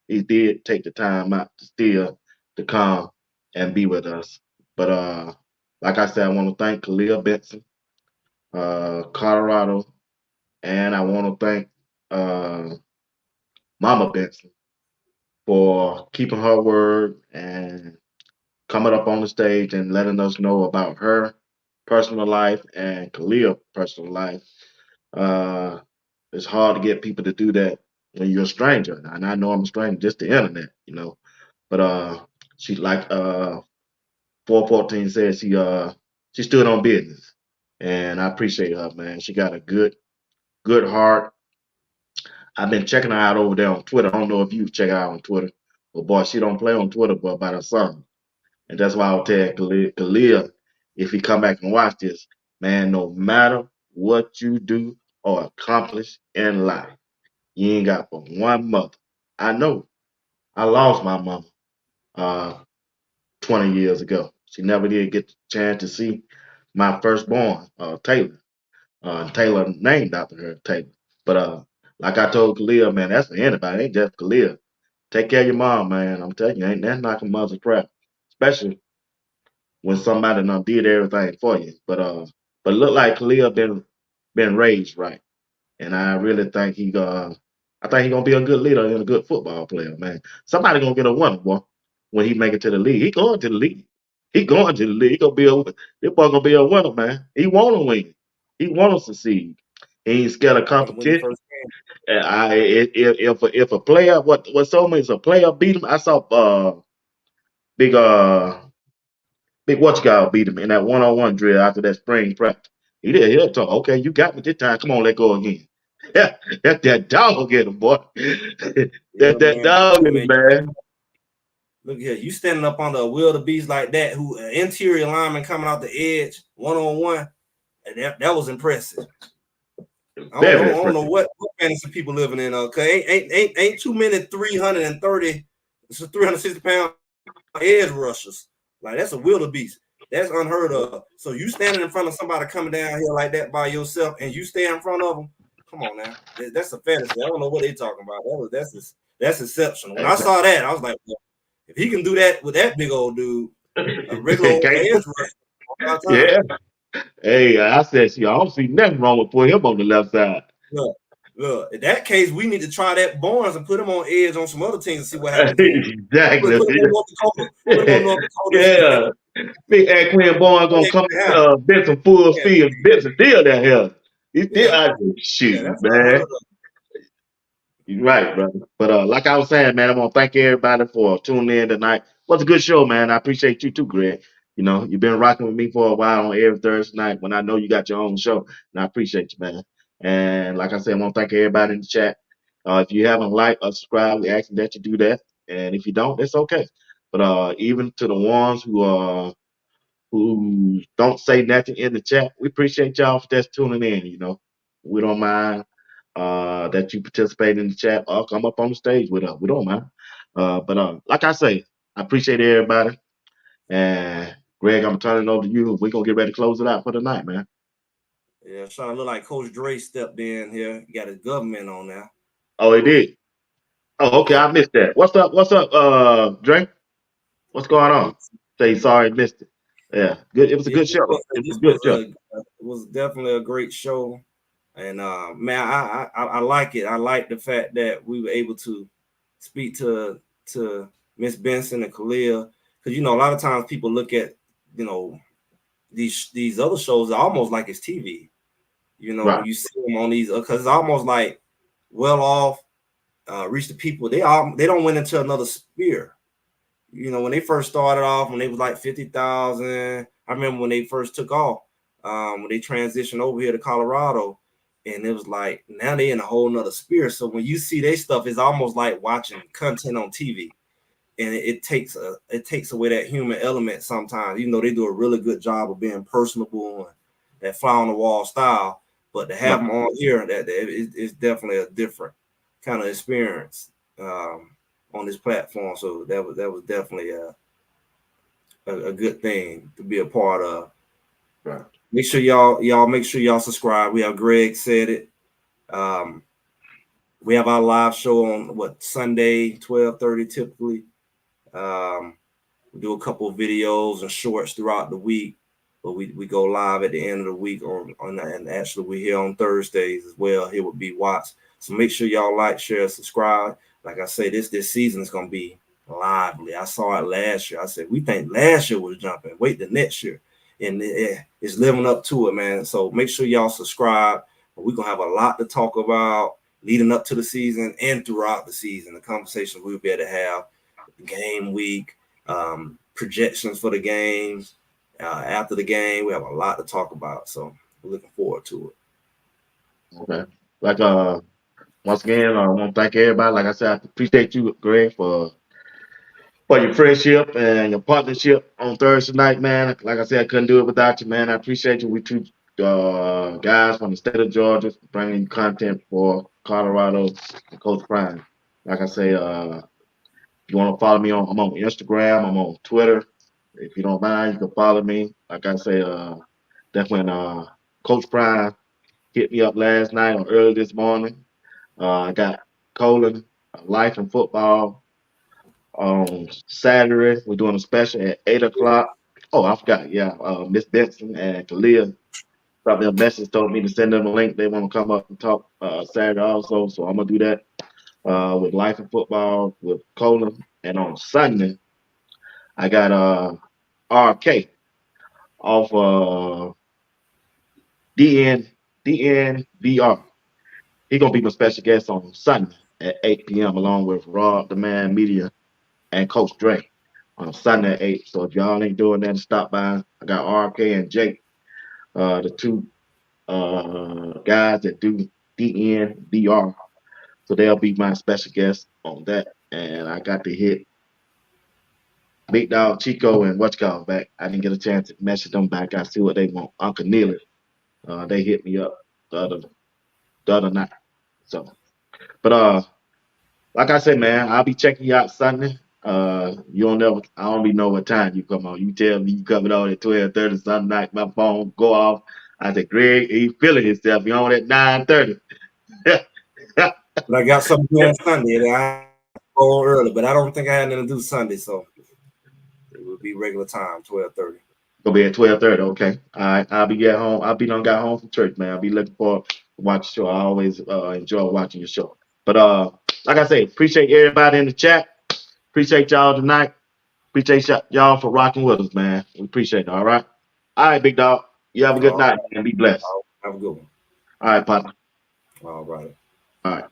did take the time out to still to come and be with us. But like I said, I want to thank Khil Benson, Colorado, and I want to thank uh, Mama Benson for keeping her word and coming up on the stage and letting us know about her personal life and Khalil's personal life. Uh, it's hard to get people to do that when you're a stranger. And I know I'm a stranger, just the internet, you know. But she like 414 said she stood on business. And I appreciate her, man. She got a good heart. I've been checking her out over there on Twitter. I don't know if you check her out on Twitter. But boy, she don't play on Twitter but about her son. And that's why I'll tell Khalil, if he come back and watch this, man, no matter what you do or accomplish in life, you ain't got but one mother. I know. I lost my mama uh, 20 years ago. She never did get the chance to see my firstborn, Taylor. Taylor named after her, Taylor. But like I told Khalil, man, that's for anybody. Ain't just Khalil. Take care of your mom, man. I'm telling you, ain't that knocking mother's crap. Especially when somebody done did everything for you. But look like Khalil been raised right. And I really think I think he gonna be a good leader and a good football player, man. Somebody gonna get a winner, boy, when he make it to the league. He going to the league. He going to the league. He gonna be this boy gonna be a winner, man. He wanna win. He wanna succeed. He ain't scared of When he competition. first came. And if a player what so means a player beat him. I saw big big what you got beat him in that 1-on-one drill after that spring practice. He'll talk, okay, you got me this time. Come on, let go again. Yeah, that dog get him, boy. Yeah, That man. dog I get him, mean, man. look here, you standing up on the wildebeest like that, who interior lineman coming out the edge, 1-on-1, and that was impressive. Very I don't know impressive. what fantasy people living in. Okay, ain't too many 330, so 360 pound edge rushers. Like that's a wildebeest. That's unheard of. So you standing in front of somebody coming down here like that by yourself, and you stay in front of them. Come on now, that's a fantasy. I don't know what they talking about. That's exceptional. When I saw that, I was like, well, if he can do that with that big old dude, a regular old Okay. edge rusher, all time. Yeah. Hey, I said, see, I don't see nothing wrong with putting him on the left side. Look, in that case, we need to try that Barnes and put him on edge on some other teams and see what happens to him. Put Exactly. him on North Dakota. Put him on North Dakota. Yeah. Big Quinn Bowen gonna come Benson full Yeah, speed. Benson still that hell. He's still yeah, out there yeah, shooting, that's unheard man. of. You're right, brother. But like I was saying, man, I want to thank everybody for tuning in tonight. Was a good show, man. I appreciate you too, Greg. You know, you've been rocking with me for a while on every Thursday night when I know you got your own show, and I appreciate you, man. And like I said, I want to thank everybody in the chat. If you haven't liked or subscribed, we ask that you do that. And if you don't, it's okay. But even to the ones who don't say nothing in the chat, we appreciate y'all for just tuning in. You know, we don't mind that you participate in the chat or come up on the stage with us. We don't mind. But like I say, I appreciate everybody. And Greg, I'm turning it over to you. We're gonna get ready to close it out for the night, man. Yeah, trying to look like Coach Dre stepped in here. Got his government on now. Oh, he did. Oh, okay, I missed that. What's up? What's up, Drake? What's going on? Say sorry, missed it. Yeah, good. It was a Yeah, good show. It was a good show. it was definitely a great show, and man, I like it. I like the fact that we were able to speak to Miss Benson and Khalil, because a lot of times people look at you know these other shows almost like it's TV. When Right. you see them on these, because it's almost like well off, reach the people. They don't went into another sphere. When they first started off, when they was like 50,000, I remember when they first took off, when they transitioned over here to Colorado, and it was like now they in a whole nother sphere. So when you see their stuff, it's almost like watching content on TV, and it takes away that human element sometimes. Even though they do a really good job of being personable and that fly on the wall style, but to have Right. them on here, that it's definitely a different kind of experience. On this platform. So that was definitely a good thing to be a part of. Right. Make sure y'all subscribe. We have Greg said it. We have our live show on Sunday, 12:30 typically. Um, we do a couple of videos and shorts throughout the week, but we go live at the end of the week and actually we're here on Thursdays as well. Here with BWatts. So make sure y'all like, share, subscribe. Like I say, this season is gonna be lively. I saw it last year. I said we think last year was jumping. Wait the next year, and it's living up to it, man. So make sure y'all subscribe. We're gonna have a lot to talk about leading up to the season and throughout the season. The conversations we'll be able to have, game week, projections for the games. After the game, we have a lot to talk about. So we're looking forward to it. Okay. Like once again, I want to thank everybody. Like I said, I appreciate you, Greg, for your friendship and your partnership on Thursday night, man. Like I said, I couldn't do it without you, man. I appreciate you. We two guys from the state of Georgia bringing you content for Colorado and Coach Prime. Like I say, if you want to follow me I'm on Instagram, I'm on Twitter. If you don't mind, you can follow me. Like I say, definitely Coach Prime hit me up last night or early this morning. I got Colin, Life and Football on Saturday. We're doing a special at 8 o'clock. Oh, I forgot. Yeah, Miss Benson and Kahil dropped me a message, told me to send them a link. They want to come up and talk Saturday also, so I'm gonna do that with Life and Football with Colin. And on Sunday, I got RK off DN DNVR. He gonna be my special guest on Sunday at 8 p.m. along with Rob the Man Media and Coach Dre on Sunday at 8. So if y'all ain't doing that, stop by. I got RK and Jake, the two guys that do DNVR. So they'll be my special guest on that. And I got to hit Big Dog Chico and what's called back. I didn't get a chance to message them back. I see what they want. Uncle Neely. They hit me up the other the other night. So but like I said, man, I'll be checking you out Sunday. You don't never. I don't even know what time you come on. You tell me you coming on at 12:30 Sunday night. My phone go off. I said, Greg, he feeling himself. He on at 9:30. But I got something planned Sunday. And I go early, but I don't think I had nothing to do Sunday, so it will be regular time, 12:30. Gonna be at 12:30. Okay. All right. I'll be at home. I'll be done got home from church, man. I'll be looking for to watch the show. I always enjoy watching your show. But like I say, appreciate everybody in the chat. Appreciate y'all tonight. Appreciate y'all for rocking with us, man. We appreciate it. All right. All right, big dog. You have a good All night right. and be blessed. Have a good one. All right, partner. All right. All right.